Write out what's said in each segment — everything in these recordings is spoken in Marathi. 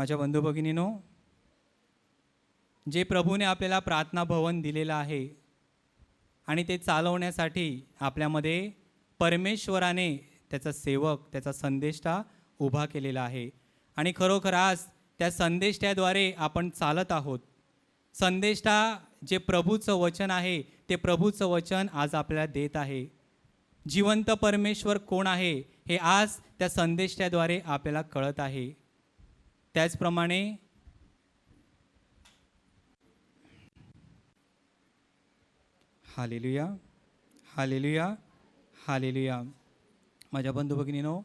माझ्या बंधू भगिनीनो, जे प्रभूने आपल्याला प्रार्थना भवन दिलेलं आहे आणि ते चालवण्यासाठी आपल्यामध्ये परमेश्वराने त्याचा सेवक, त्याचा संदेष्टा उभा केलेला आहे आणि खरोखर आज त्या संदेष्ट्याद्वारे आपण चालत आहोत. संदेष्टा जे प्रभूचं वचन आहे ते प्रभूचं वचन आज आपल्याला देत आहे. जिवंत परमेश्वर कोण आहे हे आज त्या संदेष्ट्याद्वारे आपल्याला कळत आहे. त्याचप्रमाणे हालेलुया, हालेलुया, हालेलुया. माझ्या बंधू भगिनीनो,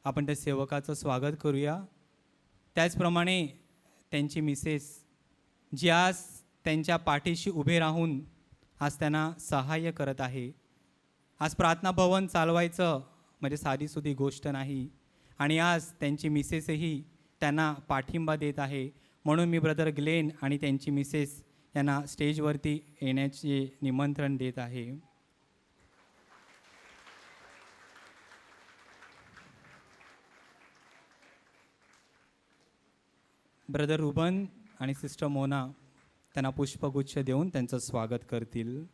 आपण त्या सेवकाचं स्वागत करूया. त्याचप्रमाणे त्यांची मिसेस जी आज त्यांच्या पाठीशी उभे राहून आज त्यांना सहाय्य करत आहे. आज प्रार्थना भवन चालवायचं म्हणजे साधीसुधी गोष्ट नाही आणि आज त्यांची मिसेसही त्यांना पाठिंबा देत आहे. म्हणून मी ब्रदर ग्लेन आणि त्यांची मिसेस यांना स्टेजवरती येण्याचे निमंत्रण देत आहे. ब्रदर रुबन आणि सिस्टर मोना त्यांना पुष्पगुच्छ देऊन त्यांचं स्वागत करतील.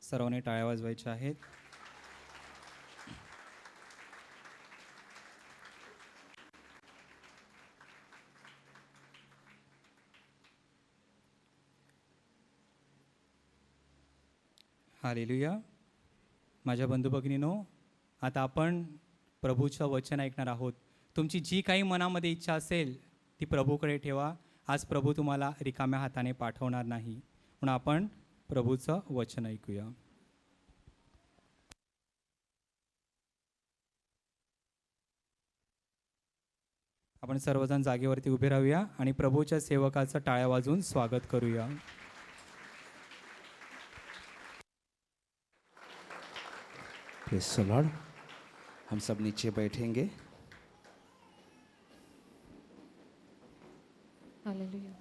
सर्वांनी टाळ्या वाजवायच्या आहेत. हालेलुया. माझ्या बंधू भगिनीनो, आता आपण प्रभूचं वचन ऐकणार आहोत. तुमची जी काही मनामध्ये इच्छा असेल ती प्रभूकडे ठेवा. आज प्रभू तुम्हाला रिकाम्या हाताने पाठवणार नाही. म्हणून आपण प्रभूचं वचन ऐकूया. आपण सर्वजण जागेवरती उभे राहूया आणि प्रभूच्या सेवकाचं टाळ्या वाजवून स्वागत करूया. Praise the Lord. हम सब नीचे बैठेंगे. Hallelujah.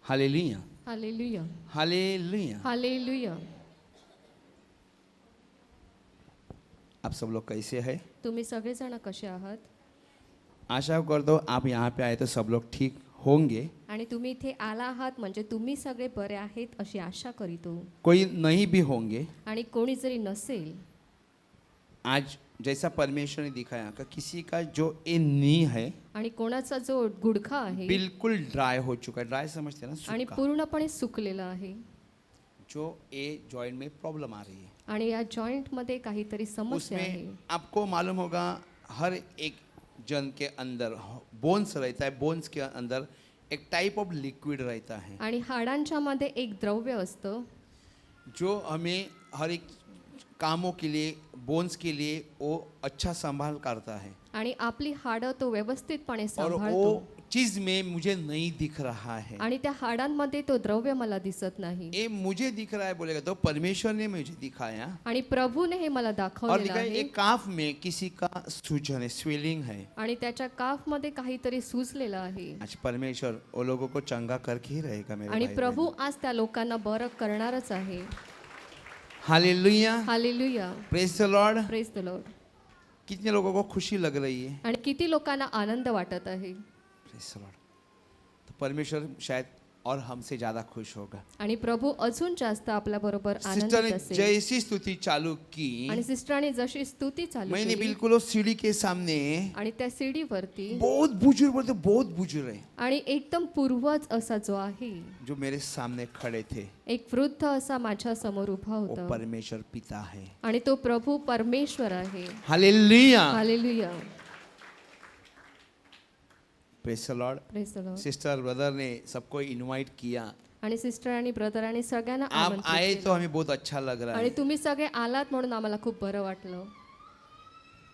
Hallelujah, hallelujah. Hallelujah. Hallelujah. आप सब लोग कैसे हैं? तुम्ही सगळेजण कसे आहात? आशा करता हूँ आप यहाँ पे आए तो सब लोग ठीक होंगे. आणि तुम्ही इथे आला आहात म्हणजे तुम्ही सगळे बरे आहेत अशी आशा करीतो. कोई नहीं भी होंगे. आणि कोणी जरी नसेल, आज जैसा परमेश्वर ने दिखाया कि किसी का जो ये नी है आणि कोणाचा जो गुडखा आहे बिल्कुल ड्राई हो चुका है. ड्राई समझते हैं ना, आणि सूखा. पूर्णपणे सुकलेला आहे जो ये जॉइंट में प्रॉब्लम आ रही है आणि या जॉइंट मध्ये काहीतरी समस्या आहे. उसमें आपको मालूम होगा हर एक जन के अंदर बोन्स रहता है. बोन्स के अंदर एक टाइप ऑफ लिक्विड रहता है आणि हाडांच्या मध्ये एक द्रव्य असतं जो हमें हर एक कामों के लिए, बोन्स के लिए वो अच्छा संभाल करता है. आणि आपली हाडं तो व्यवस्थितपणे और सांभाळतो. वो चीज में मुझे नहीं दिख रहा है. आणि त्या हाडांमध्ये तो द्रव्य मला दिसत नाही. ये मुझे दिख रहा है बोलेगा तो परमेश्वर ने मुझे दिखाया. आणि प्रभूने हे मला और दाखवलेलं दिखाया आहे. एक काफ में किसी का सूजन है, स्वेलिंग है. आणि त्याच्या काफ मध्ये काहीतरी सुजलेलं आहे. आज परमेश्वर वो लोगों को चंगा करके ही रहेगा मेरे आणि भाई प्रभू आज त्या लोकांना बरं करणारच आहे. Hallelujah. Hallelujah. Praise the Lord. Praise the Lord. कितने लोगों को खुशी लग रही है? आणि किती लोकांना आनंद वाटत आहे. Praise the Lord. तो परमेश्वर शायद और हमसे ज्यादा खुश होगा. आणि प्रभू अजून जास्त आपल्या बरोबर सिस्टर आनंदित ने असेल. जैसी स्तुति चालू की, आणि सिस्टरांनी जशी स्तुती चालू मैंने केली बिल्कुल वो सीढ़ी के सामने आणि त्या सीडीवरती बहुत बुजुर्ग, बोलते बहुत बुजुर्ग है आणि एकदम पूर्वज असा जो आहे जो मेरे सामने खड़े थे. एक वृद्ध असा माझ्या समोर उभा वो होता परमेश्वर पिता है. आणि तो प्रभू परमेश्वर आहे. Hallelujah. Hallelujah. Praise the Lord. Praise the Lord. Sister brother ने सबको इनवाइट किया. आणि सिस्टर आणि ब्रदर आणि सगळ्यांना आप आमंत्रित आए केलं. तो हमें बहुत अच्छा लग रहा आणि है. तुम्ही सगळे आलात म्हणून आम्हाला खूप बरं वाटलं.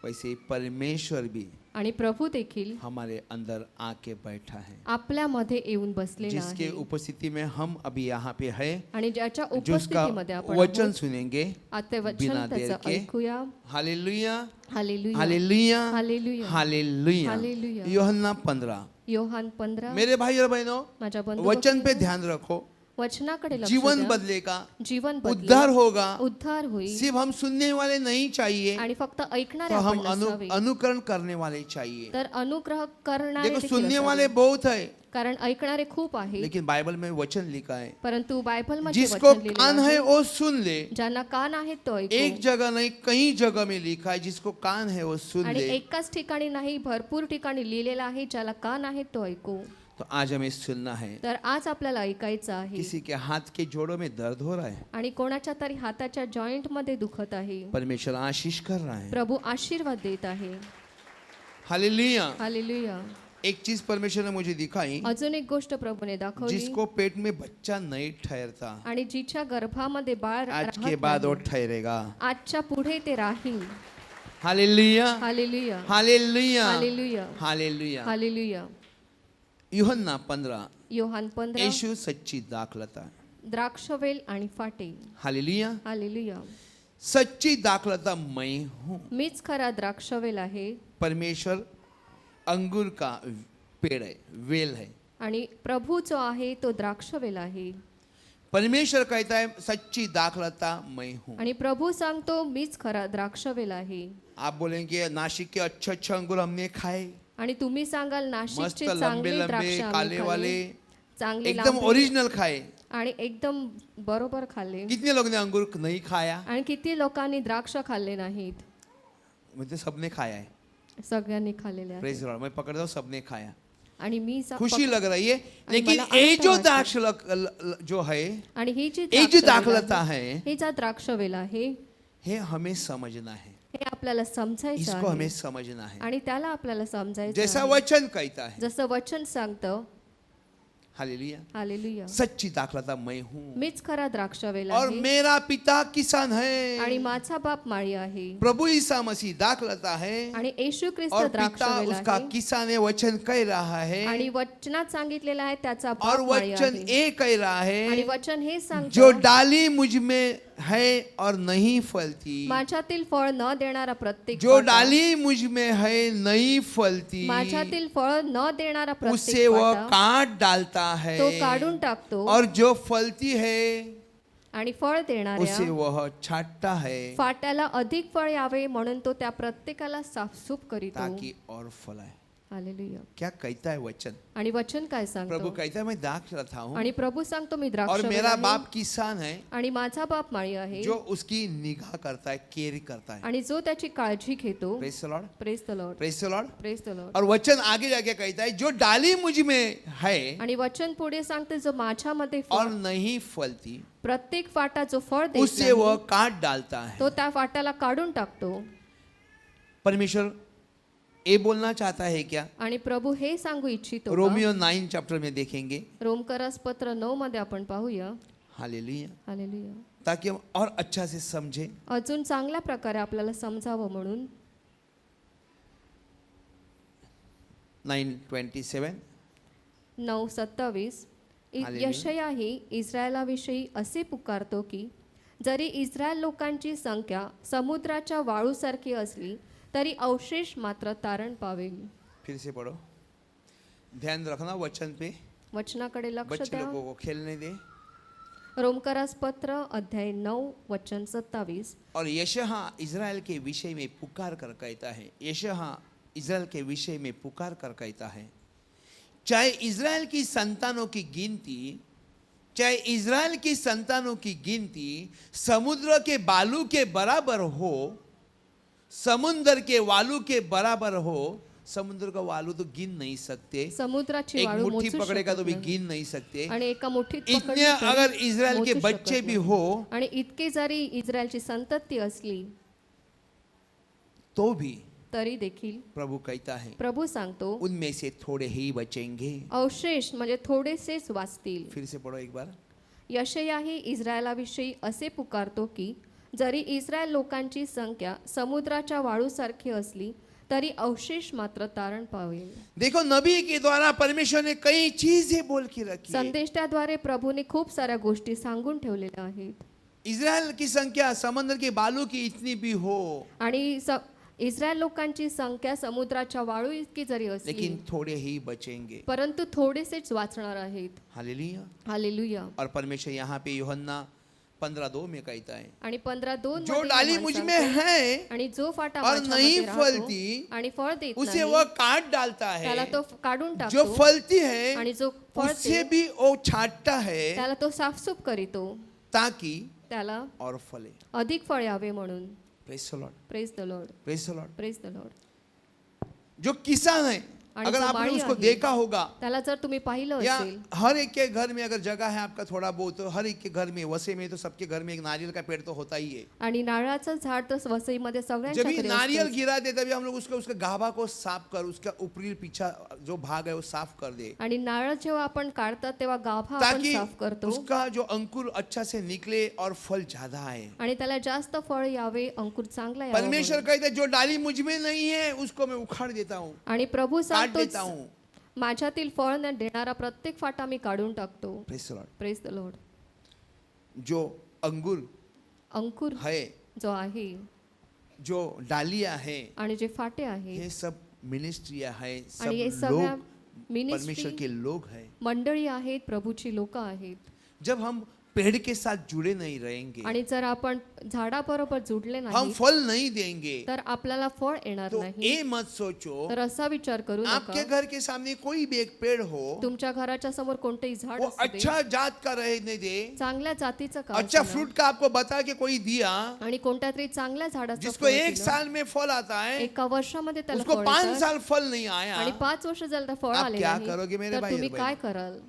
वैसे ही परमेश्वर भी आणि प्रभू देखील हमारे अंदर आके बैठा है, आपल्यामध्ये येऊन बसलेला जिसके आहे. उपस्थिति में हम अभी यहाँ पे है, आणि ज्याच्या जिसका उपस्थितीमध्ये आपण वचन आहोत, सुनेंगे आता बिना वचन देर त्याचं के. ऐकूया. Hallelujah, hallelujah. Hallelujah, hallelujah. Hallelujah. Hallelujah. यूहन्ना 15. योहान 15. मेरे भाई और बहनों, माझ्या बंधू वचन पे भगिनींनो, ध्यान रखो. वचनाकडे लक्ष जीवन द्या. बदलेगा, जीवन बदलेल. उद्धार होगा. उद्धार होईल. सिर्फ हम सुनने वाले नहीं चाहिए, आणि फक्त ऐकणारे तो आपण हम नसावे, अनुकरण करने वाले चाहिए. तर अनुग्रह करणारे देखो, देखील सुनने असावे. वाले बहुत है, कारण ऐकणारे खूप आहेत, लेकिन बाइबल में वचन लिखा है, परंतु बायबल मध्ये जिसको वचन लिहिलेलं कान है आहे. वो सुन ले. ज्यांना कान आहेत तो एक ऐकू. जगह नहीं, कई जगह में लिखा है, जिसको कान है वो सुन आणि ले. एकाच ठिकाणी नाही, भरपूर ठिकाणी लिहिलेलं आहे, ज्याला कान आहेत तो ऐकू. तो आज हमें सुनना है. तर आज आपल्याला ऐकायचं आहे. किसी के हाथ के जोड़ों में दर्द हो रहा है, आणि कोणाच्या तरी हाताच्या जॉइंट मध्ये दुखत आहे, परमेश्वर आशीष कर रहा है. प्रभू आशीर्वाद देत आहे. हालेलुया. हालेलुया. एक चीज परमेश्वर ने मुझे दिखाई, अजून एक गोष्ट प्रभूने दाखवली. जिसको पेट में बच्चा नहीं ठहरता, आणि जिच्या गर्भामध्ये बाळ आज राहत के बाद वो नाही, ठहरेगा. आजच्या पुढे ते राहील. Hallelujah, hallelujah. Hallelujah, hallelujah. Hallelujah. Hallelujah. यूहन्ना 15. योहान 15. यीशु सच्ची दाखलता. द्राक्षवेल आणि फाटे. हालेलुया. हालेलुया. सच्ची दाखलता मैं हूँ. मीच खरा द्राक्षवेल आहे. परमेश्वर अंगूर का पेड़ है, वेल है. आणि प्रभू जो आहे तो द्राक्षवेल आहे. परमेश्वर कहता है सच्ची दाखलता मैं हूँ. आणि प्रभू सांगतो मीच खरा द्राक्षवेल आहे. आप बोलेंगे नासिक के अच्छे अच्छे अंगूर हमने खाए, आणि तुम्ही सांगाल मस्त नाशिकचे लंबे चांगले लंबे द्राक्ष आम्ही काले वाले, खाल्ले, चांगले एकदम लांबे ओरिजिनल खाए. आणि एकदम बरोबर खाल्ले. कितने लोगों ने अंगूर नहीं खाया? आणि किती लोकांनी द्राक्ष खाल्ले नाहीत? मुझे सबने खाया है. सगळ्यांनी खाल्लेले आहे. Praise Lord. मैं पकड़ता हूँ, सबने खाया. आणि मी खुशी लग रही है, आणि लेकिन मला ये आनंद जो वाटतो. द्राक्ष जो है, आणि ही जी ये जो द्राक्षवेल दाखलता आहे, है, हे जा द्राक्षवेल आहे, ये हमें समझना है. हे आपल्याला समजायचं इसको हमें आहे. समझना है. आणि त्याला आपल्याला समजायचं जैसा आहे. वचन कहता है. जसं वचन सांगतं. हालेलुया. हालेलुया. सच्ची दाखलता मैं हूँ, मीच खरा द्राक्षवेल और आहे. मेरा पिता किसान आणि है. माझा बाप माळी आहे. प्रभु ईसा मसीह दाखलता है, आणि येशू ख्रिस्त और पिता द्राक्षवेल उसका आहे. किसान है. वचन कह रहा है, आणि वचनात सांगितलेलं आहे त्याचा और बाप माळी वचन आहे. ये कह रहा आणि है, वचन हे जो सांगतं, डाली मुझ में है और नहीं फलती, माझ्यातील फळ न देणारा प्रत्येक जो पाटा, डाली मुझ में है नहीं फलती, माझ्यातील फळ न देणारा उससे प्रत्येक वह पाटा काट डालता है, तो काढून टाकतो. और जो फलती है आणि फळ उसे देणाऱ्या वह छांटता है, फाट्याला अधिक फळ यावे म्हणून तो त्या प्रत्येकाला साफसूफ करीतो. ताकि और फलाए. हालेलुया. क्या कहता है वचन? आणि वचन काय प्रभु सांगतो? कहता है मैं दाख रहा हूँ, आणि प्रभू सांगतो मी और द्राक्ष मेरा बाप किसान है, आणि माझा बाप माळी आहे, जो उसकी निगाह करता है, केयर करता है. आणि जो त्याची काळजी घेतो. Praise the Lord, praise the Lord. Praise the Lord. Praise the Lord. और वचन आगे जाके कहता है, जो डाली मुझ में है आणि वचन पुढे सांगते जो माझ्यामध्ये और फळ, नहीं फलती, प्रत्येक फाटा जो फळ देत उससे वह नाही, काट डालता है. तो त्या फाट्याला काढून टाकतो. परमेश्वर ये बोलना चाहता है क्या? आणि प्रभू हे सांगू इच्छितो का? रोमियो 9 चैप्टर में देखेंगे. रोमकरास पत्र 9 मध्ये आपण पाहूया. हालेलुया. हालेलुया. ताकि हम और अच्छा से समझे. अजून चांगल्या प्रकारे आपल्याला समजावं म्हणून 9:27. 9:27 हालेलुया. यशयाही इस्रायलाविषयी असे पुकारतो की जरी इस्रायल लोकांची संख्या समुद्राच्या वाळूसारखी असली तरी अवशेष मात्र तारण पावेल. फिर से पढ़ो. ध्यान रखना वचन पे. वचनाकडे लक्ष बच्चे द्या. लोगों को खेलने दे. रोमकरास पत्र अध्याय 9 वचन 27. और यशहा इज़राइल के विषय में पुकार कर कहता है. यशहा इज़राइल के विषय में पुकार कर कहता है, चाहे इज़राइल की संतानों की गिनती, चाहे इज़राइल की संतानों की गिनती समुद्र के बालू के बराबर हो, समुद्र के वालू के बराबर हो. समुद्र का वालू तो गिन नहीं सकते. समुद्राची एक वाळू मुट्ठी मोजू पकड़ेगा तो शकत भी नाही. गिन नहीं सकते. आणि एका मुठीत इतने पकडली तरी अगर इज़राइल के मोजू बच्चे शकत भी नाही. हो, आणि इतके जरी इस्रायलची संतती असली तो भी तरी देखील प्रभु कहता है प्रभू सांगतो उनमें से थोड़े ही बचेंगे. अवशेष म्हणजे थोडेसेच वाचतील. फिर से पढ़ो एक बार. यशयाही इस्रायलाविषयी असे पुकारतो की जरी इस्रायल लोकांची संख्या समुद्राच्या वाळूसारखी असली तरी अवशेष मात्र तारण पावेल. देखो, नबी के द्वारा परमेश्वर ने कई चीजें बोल के रखी है. संदेष्टाद्वारे प्रभूने खूप साऱ्या गोष्टी सांगून ठेवलेल्या आहेत. इस्राएल की संख्या समुद्र के बालू की इतनी भी हो, आणि इस्रायल लोकांची संख्या समुद्राच्या वाळू इतकी जरी असली लेकिन थोड़े ही बचेंगे. परंतु थोडेसेच वाचणार आहेत. हालेलुया. हालेलुया. और परमेश्वर यहाँ पे यूहन्ना 15:2 में कहता है, आणि 15:2 जो डाली मुझ में है आणि जो फाटा और माझ्यामध्ये नहीं राहतो फलती, आणि फळ देत उसे नाही वह काट डालता त्याला है. तो काढून जो टाकतो फलती है आणि जो उससे फळते भी वो छांटता है त्याला तो साफसूफ करीतो ताकि त्याला और फले. अधिक फळ यावे म्हणून. Praise the Lord. Praise the Lord. Praise the Lord. Praise the Lord. जो किसान है, आणि अगर जो आपने माळी उसको आहे, देखा होगा, त्याला जर तुम्ही पाहिलं या असेल हर एक के घर में अगर जगह है आपका थोड़ा बहुत, तो हर एक के घर में, वसे में तो सबके घर में एक नारियल का पेड़ तो होता ही है. आणि नारळाचं झाड तर वसईमध्ये जब सगळ्यांच्या भी घरी नारियल असतंच. गिरा दे तभी हम लोग उसके गाभा को साफ कर, उसका ऊपरी पीछा जो भाग है वो साफ कर दे, आणि नारळ जेव्हा आपण काढतात तेव्हा गाभा आपण ताकि साफ करतो उसका जो अंकुर अच्छा से निकले और फल ज्यादा आए. आणि त्याला जास्त फळ यावे, अंकुर चांगला यावा परमेश्वर म्हणून. कहते हैं, जो डाली मुझ में नहीं है उसको मैं उखाड़ देता हूँ, आणि प्रभू काट देता सांगतो हूँ. माझ्यातील फळ न देणारा प्रत्येक फाटा मी काढून टाकतो. Praise the Lord. Praise the Lord. जो अंगूर अंकुर है, जो आहे जो डालियां है, आणि जे फाटे आहेत ये सब मिनिस्ट्रिया है, आणि हे सब सगळ्या लोग परमेश्वर मिनिस्ट्री के लोग हैं. मंडळी आहेत, प्रभूची लोक आहेत. जब हम पेड़ के साथ जुड़े नहीं रहेंगे, आणि जर आपण झाडाबरोबर जुडले हम नाही फल नहीं देंगे, तर आपल्याला फळ येणार तो नाही. ये मत सोचो तर असा विचार करू आपके नका घर के सामने कोई भी एक पेड़ हो, तुमच्या घराच्या समोर कोणतेही झाड वो असू दे, अच्छा जात का रहने दे, चांगल्या जातीचं का अच्छा असेना, फ्रूट का आपको बता के कोई दिया, आणि कोणत्या तरी चांगल्या झाडाचं जिसको फळ एक दिलं, साल में फल आता है, एका वर्षामध्ये त्याला उसको फळ 5 येतं, साल फल नहीं आया, आणि 5 वर्ष झालं तर फळ आप आले क्या नाही, करोगे मेरे तर भाई और तुम्ही काय बहनों? कराल?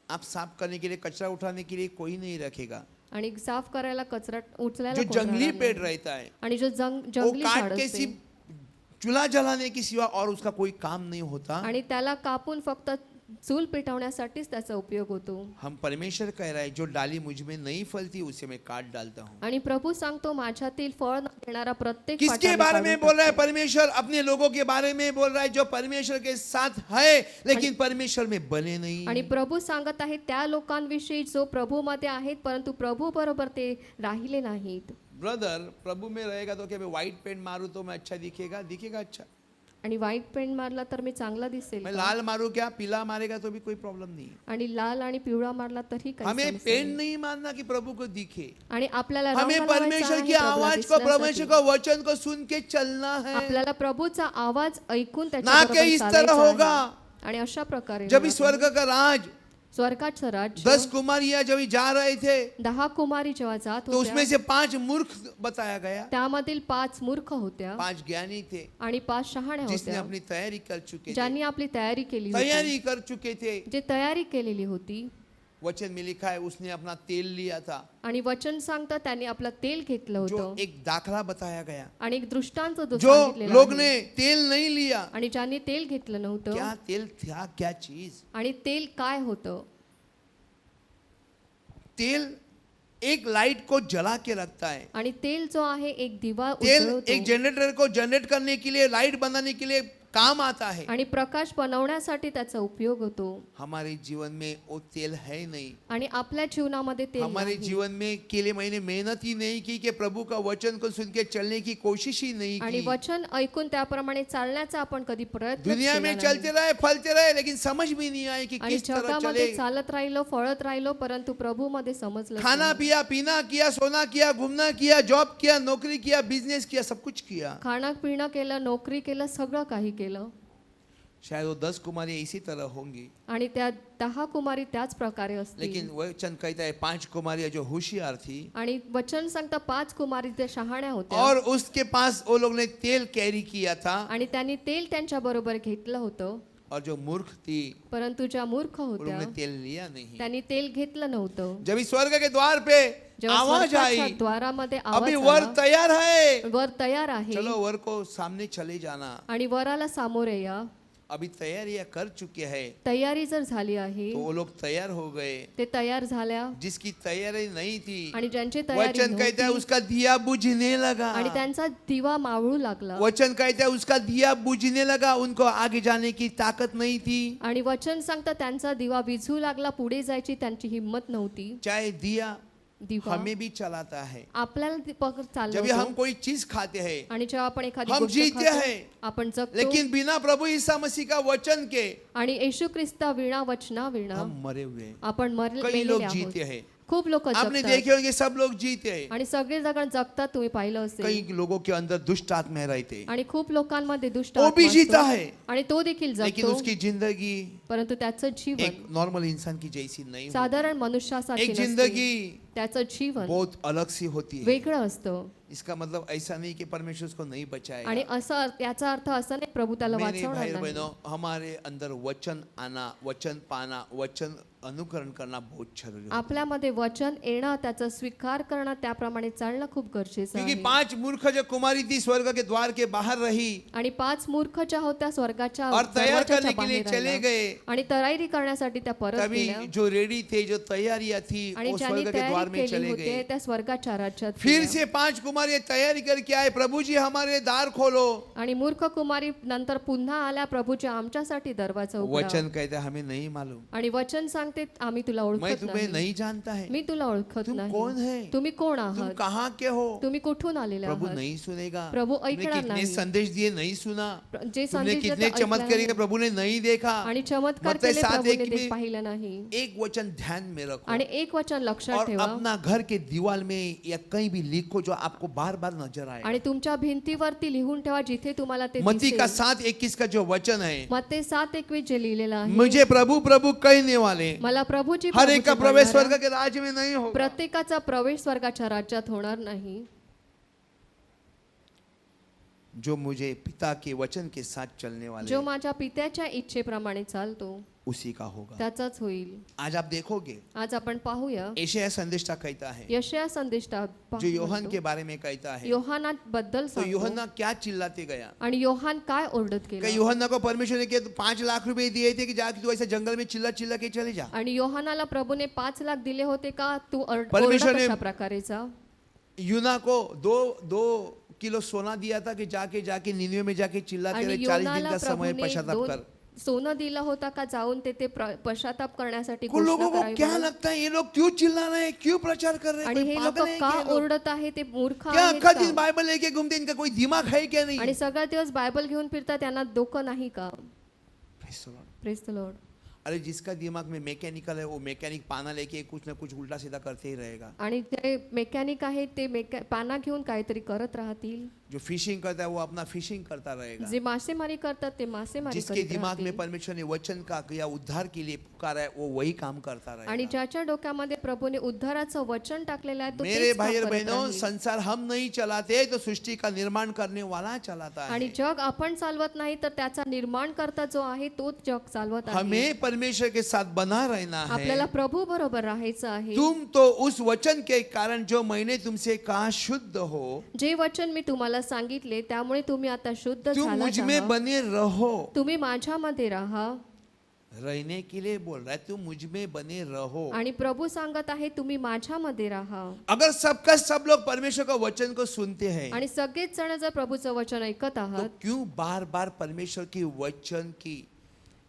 आप साफ करने के लिए, कचरा उठाने के लिए कोई नहीं रखेगा. आणि साफ करायला कचरा उचलायला जो कोण जंगली राहणार पेड़ नाही. रहता है, आणि जो वो जंगली झाड काट के असते सिर्फ चूल्हा जलाने के सिवा और उसका कोई काम नहीं होता. आणि त्याला कापून फक्त चूल पेटवण्यासाठीच त्याचा उपयोग होतो. हम परमेश्वर कह रहा है, जो डाली मुझ में नहीं फलती उसे मैं काट डालता हूँ. आणि प्रभू सांगतो माझ्यातील फळ न देणारा प्रत्येक किसके फाटा मी बारे काढून में बोल रहा है? टाकतो. परमेश्वर अपने लोगों के बारे में बोल रहा है, जो परमेश्वर के साथ है लेकिन परमेश्वर में बने नहीं. आणि प्रभू सांगत आहेत त्या लोकांविषयी जो प्रभू मध्ये आहेत परंतु प्रभू बरोबर ते राहिले नाहीत. ब्रदर, प्रभु में रहेगा तो क्या मैं व्हाइट पेंट मारूं तो मैं अच्छा दिखेगा? दिखेगा अच्छा. आणि व्हाईट पेंट मारला तर मी चांगला दिसेल मैं का? लाल मारूं क्या, पीला मारेगा तो भी कोई प्रॉब्लम नहीं. आणि लाल आणि पिवळा मारला तरी काही हमें समस्या पेंट नाही. नहीं मारना कि प्रभु को दिखे. आणि आपल्याला हमें रंग लावायचा परमेश्वर आहे की प्रभूला आवाज को, दिसण्यासाठी. परमेश्वर का वचन को सुन के चलना है, आपल्याला प्रभूचा आवाज ऐकून ना त्याच्याबरोबर कि इस तरह चालायचं होगा. आहे. आणि अशा प्रकारे जब होणार इस स्वर्ग का राज, स्वर्गाचं राज्य 10 कुमारियां जब जा रहे थे 10 कुमारी जेव्हा जात तो उसमें होत्या से 5 मूर्ख बताया गया, त्यामधील 5 मूर्ख होत्या 5 ज्ञानी थे आणि 5 शहाण्या जिसने होत्या अपनी तैयारी कर चुके थे, ज्यांनी आपली तयारी केली होती. तैयारी कर चुके थे. जे तयारी केलेली होती. वचन में लिखा है उसने अपना तेल लिया था, आणि वचन सांगतं त्यांनी आपलं तेल घेतलं जो होतं एक दाखला बताया गया. आणि एक दृष्टांत जो जो सांगितलेला लोग आहे. ने तेल नहीं लिया, आणि ज्यांनी तेल घेतलं नव्हतं क्या तेल था, क्या चीज. आणि तेल काय होतं? तेल एक लाइट को जला के रखता है. आणि तेल जो आहे एक दिवा तेल उजळवतो. एक जनरेटर को जनरेट करने के लिए, लाइट बनाने के लिए काम आता है. आणि प्रकाश बनवण्यासाठी त्याचा उपयोग होतो. हमारे जीवन में वो तेल है नहीं. आणि आपल्या जीवनामध्ये तेल हमारे नाही. जीवन में केले मैंने मेहनत ही नहीं की कि प्रभु का वचन को सुन के चलने की कोशिश ही नहीं आणि की. वचन ऐकून त्याप्रमाणे चालण्याचा आपण कधी प्रयत्न दुनिया में चलते रहे, फलते रहे, लेकिन समझ भी नहीं आए कि आणि किस तरह जगामध्ये चले. चालत राहिलो, फळत राहिलो, परंतु प्रभू मध्ये समजलं खाना नाही. पिया, पीना किया, सोना किया, घूमना किया, जॉब किया, नौकरी किया, बिजनेस किया, सब कुछ किया. खाणं पिणं केलं, नोकरी केलं, सगळं काही केलं. शायद वो 10 कुमारी इसी तरह होंगी, आणि त्या 10 कुमारी त्याच प्रकारे असतील. लेकिन वचन कहता है 5 कुमारियां जो होशियार थी आणि वचन सांगता 5 कुमारी त्या शहाण्या होत्या. और उसके पास वो लोग ने तेल कैरी किया था. आणि त्यांनी तेल त्यांच्या बरोबर घेतलं होतं. और जो मूर्ख थी परंतु ज्या मूर्ख वो होत्या लोग ने तेल लिया नहीं. त्यांनी तेल घेतलं नव्हतं. जब इस स्वर्ग के द्वार पे जेव्हा आवाज स्वर्गाच्या आई, द्वारामध्ये अभी आवाज वर आला, तैयार है, वर तयार आहे चलो वर को सामने चले जाना. आणि वराला सामोरे या. अभी तैयारियां कर चुके हैं तयारी जर झाली आहे तो वो लोग तैयार हो गए। ते तयार झाल्या जिसकी तैयारी नहीं थी आणि ज्यांची तयारी वचन कहता है नव्हती उसका दिया बुझने लगा। आणि त्यांचा दिवा मावळू लागला वचन कहता है उसका दिया बुझने लगा, उनको आगे जाने की ताकत नहीं थी। आणि वचन सांगता त्यांचा दिवा विझू लागला, पुढे जायची त्यांची हिंमत नव्हती। चाहे दिया दिवा हमें भी चलाता है। आपल्याला जब चालवतो हम कोई चीज खाते हैं आणि जेव्हा आपण एखादी हम गोष्ट जीते खातो, हैं, आपण जगतो लेकिन बिना प्रभु ईसा मसीह का वचन के आणि येशू ख्रिस्ता विणा वचना विणा हम मरे हुए हैं। आपण कई मेलेले लोग आहोत। जीते हैं, खूप लोक आपने जगतात देखे होंगे सब लोग जीते हैं। आणि सगळे जण जगतात, तुम्ही पाहिलं असेल। कई लोगों के अंदर दुष्ट आत्माएं रहते हैं, आणि खूप लोकांमध्ये दुष्ट वो भी आत्मा जीता असतो है, आणि तो देखील लेकिन जगतो, उसकी जिंदगी परंतु त्याचं एक जीवन नॉर्मल इंसान की जैसी नहीं होती। साधारण मनुष्यासारखे एक नसते। जिंदगी त्याचं जीवन बहुत अलग सी होती है। वेगळं असतं इसका मतलब ऐसा नहीं कि परमेश्वर उसको नहीं बचाएगा। आणि असं याचा अर्थ असा नाही प्रभू त्याला मेरे वाचवणार भाई नाही। बहनों, हमारे अंदर वचन आना, वचन पाना, वचन अनुकरण करना बहुत जरूरी है। आपल्यामध्ये वचन येणं, त्याचा स्वीकार करणं, त्याप्रमाणे चालणं खूप गरजेचं क्योंकि आहे। 5 मूर्ख जो कुमारी थी स्वर्ग के द्वार के बाहर रही आणि 5 मूर्ख ज्या होत्या स्वर्गाच्या और तैयार दरवाजाच्या करने के लिए बाहेर चले राहिल्या गए, आणि तयारी करण्यासाठी त्या परत तभी गेल्या जो रेडी थे, जो तैयारियां थी, आणि वो ज्यांनी स्वर्ग के द्वार तयारी में केली चले होती गए। त्या स्वर्गाच्या राज्यात फिर गेल्या। से 5 कुमारी तैयारी करके आए, प्रभु जी हमारे द्वार खोलो। आणि मूर्ख कुमारी नंतर पुन्हा आल्या, प्रभूचे आमच्यासाठी दरवाजा उघडा। वचन कहते हैं, हमें नहीं मालूम, आणि वचन सांगते आम्ही तुला मैं ओळखत तुम्हें नाही, नहीं जानता है, मी तुला ओळखत तुम नाही। कौन है, तुम्ही कोण तुम आहात, कहाँ के हो। तुम्ही कुठून आलेले प्रभु आहात। नहीं सुनेगा। प्रभु तुमने ऐकणार कितने नाही। संदेश दिए नहीं सुना, जे तुमने संदेश कितने देतात चमत्कारी ऐकलं के प्रभु ने नहीं देखा। आणि चमत्कार मत्ती केले 7:1 प्रभूने ते में पाहिलं नाही। एक वचन ध्यान में रखो आणि एक वचन लक्षात और ठेवा अपना घर के दीवार में या कहीं भी लिखो जो आपको बार बार नजर आए। आणि तुमच्या भिंतीवरती लिहून ठेवा, जिथे तुम्हाला ते मत्ती का दिसेल। 7:21 का जो वचन है, मत्ते 7:21 जे लिहिलेलं आहे, मुझे प्रभु प्रभु कहने वाले मला प्रभूची हर एक का प्रभूची प्रवेश म्हणणारा, स्वर्ग के राज्य में नहीं होगा। प्रत्येकाचा प्रवेश स्वर्गाच्या राज्यात होणार नाही। जो मुझे पिता के वचन के साथ चलने जो वाले माझ्या पित्याच्या इच्छेप्रमाणे चालतो उसी का होगा। त्याचाच होईल। आज आप देखोगे आज आपण पाहूया एशिया संदेष्टा कहता है, यशया संदेष्टा जो योहन के बारे में कहता है, योहाना बद्दल तो सांगतो। योहन्ना क्या चिल्लाते गया। आणि योहान काय ओरडत क्या गेला। योहन्ना को परमेश्वर ने क्या 5 लाख रुपए दिए थे कि जाके तू ऐसे जंगल में चिल्ला चिल्ला के चले जा। आणि योहानाला प्रभूने 5 लाख दिले होते का, तू परमेश्वर ने- कशा प्रकारेचा। यूना को 2 किलो सोना दिया था कि जाके जाके निनिवे में जाके चिल्लाते आणि रहे 40 दिन योनाला का समय प्रभूने पश्चाताप 2 कर। सोनं दिलं होता का, जाऊन ते पश्चाताप करण्यासाठी कुछ लोगों घोषणा को करावी क्या म्हणून। लगता है ये लोग क्यों चिल्ला रहे हैं, क्यों प्रचार कर रहे हैं, आणि कोई हे लोक पागल है का क्या ये लोग? ओरडत आहे, ते मूर्ख क्या आहेत अक्का का? दिन बाइबल लेके घूमते, इनका कोई दिमाग है क्या नहीं। आणि सगळा दिवस बायबल घेऊन फिरतात, त्यांना डोकं नाही का। Praise the Lord. Praise the Lord. अरे जिसका दिमाग में मैकेनिकल है वो मैकेनिक पाना लेके कुछ ना कुछ उल्टा सीधा करते ही रहेगा। आणि जे मेकॅनिक आहेत ते पाना घेऊन काहीतरी करत राहतील। जो फिशिंग करता है वो अपना फिशिंग करता रहेगा। जे मासेमारी करतात ते मासेमारी जिसके करत दिमाग में राहतील। परमेश्वर ने वचन का या उद्धार के लिए पुकारा है वो वही काम करता आणि रहेगा। ज्याच्या डोक्यामध्ये प्रभूने उद्धाराचं वचन टाकलेलं आहे, तो मेरे तेच काम भाई और करत बहनों, राहील। संसार हम नहीं चलाते तो सृष्टि का निर्माण करने वाला चलाता आणि है। जग आपण चालवत नाही, तर त्याचा निर्माण करता जो आहे तोच जग चालवत आहे। हमें परमेश्वर के साथ बना रहना है। आपल्याला प्रभू बरोबर राहायचं आहे। तुम तो उस वचन के कारण जो मैंने तुमसे कहा शुद्ध हो, जे वचन मी तुम्हाला सांगितले त्यामुळे तुम्ही आता शुद्ध तुम झालात मुझ में आहात। बने रहो। तुम्ही माझ्यामध्ये राहा। रहने के लिए बोल रहा है, तुम मुझ में बने रहो। आणि प्रभू सांगत आहे तुम्ही माझ्यामध्ये राहा। अगर सबका सब लोग परमेश्वर का वचन को सुनते हैं आणि सगळेच जण जर प्रभूचं वचन ऐकत तो आहात, क्यों बार बार परमेश्वर की वचन की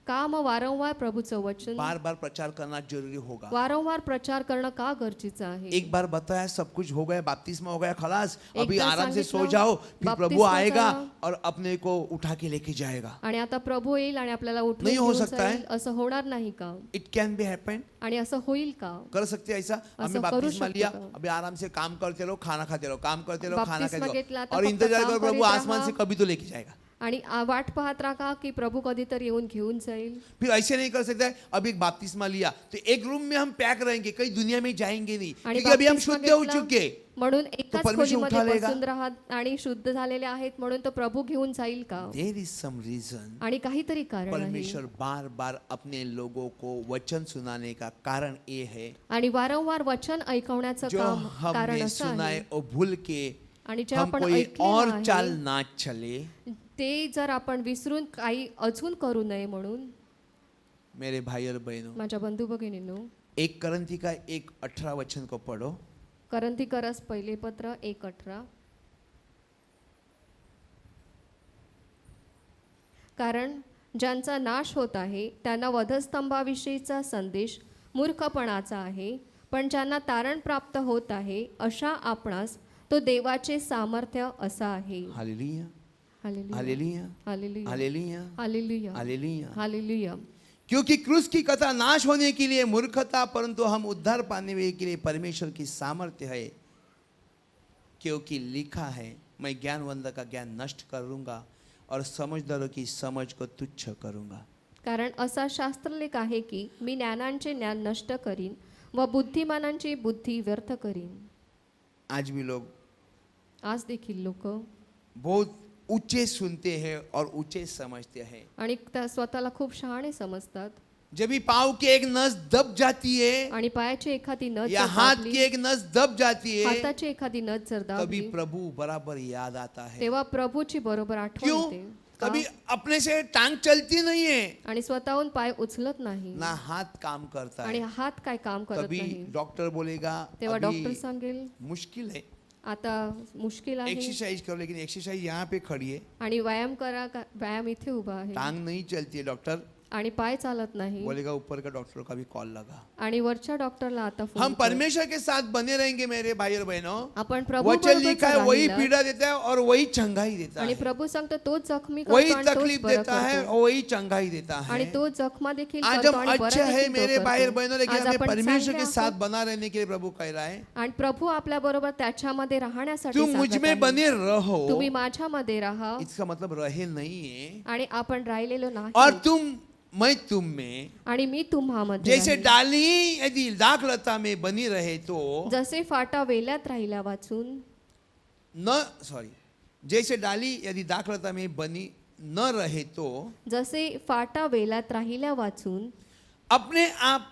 का मग वारंवार प्रभूचं वचन बार बार प्रचार करना जरूरी होगा। वारंवार प्रचार करणं का गरजेचं आहे। एक बार बताया सब कुछ हो गया, बपतिस्मा हो गया, खलास, अभी एकदा आराम से सो सांगितलं, जाओ, फिर प्रभु बपतिस्मा आएगा करा। और अपने को उठा के लेके जाएगा। आणि आता प्रभू येईल आणि आपल्याला उठवून नाही हो घेऊन सकता है। जाईल, असं होणार नाही का। It can be happen. आणि असं होईल का। कर सकते हैं ऐसा। हमें करू बपतिस्मा शकतो लिया, का? अभी आराम से काम करते रहो, खाना खाते रहो, काम करते रहो, खाना बपतिस्मा खाते घेतला, रहो आता और फक्त इंतजार काम करो प्रभु करीत आसमान राहा। से कभी तो लेके जाएगा। आणि वाट पाहत राहा की प्रभू कधीतरी येऊन घेऊन जाईल। फिर ऐसे नहीं कर सकते अभी एक बपतिस्मा लिया तो एक रूम में हम पैक रहेंगे, कहीं दुनिया में जाएंगे नहीं, आणि क्योंकि अभी हम बपतिस्मा शुद्ध हो घेतला, चुके। म्हणून एकाच परमेश्वर खोलीमध्ये उठा लेगा। बसून राहत आणि शुद्ध झालेले आहेत म्हणून तो प्रभू घेऊन जाईल का। There is some reason. आणि काहीतरी कारण आहे। परमेश्वर बार बार अपने लोगों को वचन सुनाने का कारण ये है, आणि वारंवार वचन ऐकवण्याचं जो काम कारण हमने असं सुना आहे। है और भूल के आणि जे हम आपण कोई और ऐकलेलं चाल आहे ना चले, ते जर आपण विसरून काही अजून करू नये म्हणून मेरे भाई और बहनों, माझ्या बंधू भगिनींनो, 1 करंथी का 1:18 वचन को पढ़ो। करंथीकरस पहिले पत्र 1:18. कारण ज्यांचा नाश होत आहे त्यांना वधस्तंभाविषयीचा संदेश मूर्खपणाचा आहे, पण ज्यांना तारण प्राप्त होत आहे अशा आपणास तो देवाचे सामर्थ्य असा आहे. Hallelujah, hallelujah, hallelujah, hallelujah, hallelujah, hallelujah, hallelujah. Hallelujah. क्योंकि क्रूस की कथा नाश होने के लिए मूर्खता, परंतु हम उद्धार पाने के लिए परमेश्वर की सामर्थ्य है। क्योंकि लिखा है, मैं ज्ञानवंत का ज्ञान नष्ट करूंगा और समझदारों की समझ को तुच्छ करूंगा। कारण असा शास्त्रलेख आहे की मी ज्ञानांचे ज्ञान नष्ट करीन व बुद्धिमानांची बुद्धी व्यर्थ करीन. आज भी लोग आज देखील लोक बहुत ऊंचे सुनते हैं और ऊंचे समझते हैं। आणि त्या स्वतःला खूप शहाणे समजतात. जब भी पाँव की एक नस दब जाती है आणि पायाची एखादी नस या जर हाथ दाबली, की एक नस दब जाती है, हाताची एखादी नस जर तभी दाबली, प्रभु बराबर याद आता है। तेव्हा प्रभूची बरोबर आठवण क्यों? येते. का? तभी अपने से टांग चलती नहीं है, आणि स्वतःहून पाय उचलत नाही ना हाथ काम करता आणि है। हात काय काम करत तभी नाही. डॉक्टर बोलेगा तेव्हा डॉक्टर अभी सांगेल मुश्किल है, आता मुश्किल आहे एक्सरसाइज करो, लेकिन एक्सरसाइज यहाँ पे खड़ी है, आणि व्यायाम करा. व्यायाम इथे उभा आहे टांग नहीं चलती है। डॉक्टर आणि पाय चालत नाही. बोलेगा ऊपर का डॉक्टर का भी कॉल लगा। आणि वरच्या डॉक्टरला आता फोन हम कर. परमेश्वर के साथ बने रहेंगे मेरे भाई और बहनों। आपण प्रभू वचन बरोबर लिखा है, जर वही राहिला, पीड़ा देता है और वही चंगाई देता आणि है, प्रभू सांगतो तोच जखमी वही करतो आणि तोच तकलीफ बरं देता है करतो. और वही चंगाई देता आणि है। तो जखमा देखील आज करतो हम आणि बरं अच्छे हैं देखील तो मेरे भाई और करतो. बहनों, लेकिन आज हमें आपण परमेश्वर के चांगले साथ आहोत बना रहने के लिए प्रभु कह रहा है, आणि प्रभु आपल्या बरोबर त्याच्यामध्ये राहण्यासाठी तुम मुझ सांगत में आहे. बने रहो। तुम्ही माझ्यामध्ये राहा. इसका मतलब रहे नहीं है, आणि आपण राहिलेलो नाही और तुम मैं तुम में, आणि मी तुम्हामध्ये जैसे राहीन. डाली यदि दाखलता में बनी रहे तो जसे फाटा वेल्यात राहिला वाचून, न सॉरी जैसे डाली यदि दाखलता में बनी न रहे तो जसे फाटा वेल्यात राहिल्या वाचून अपने आप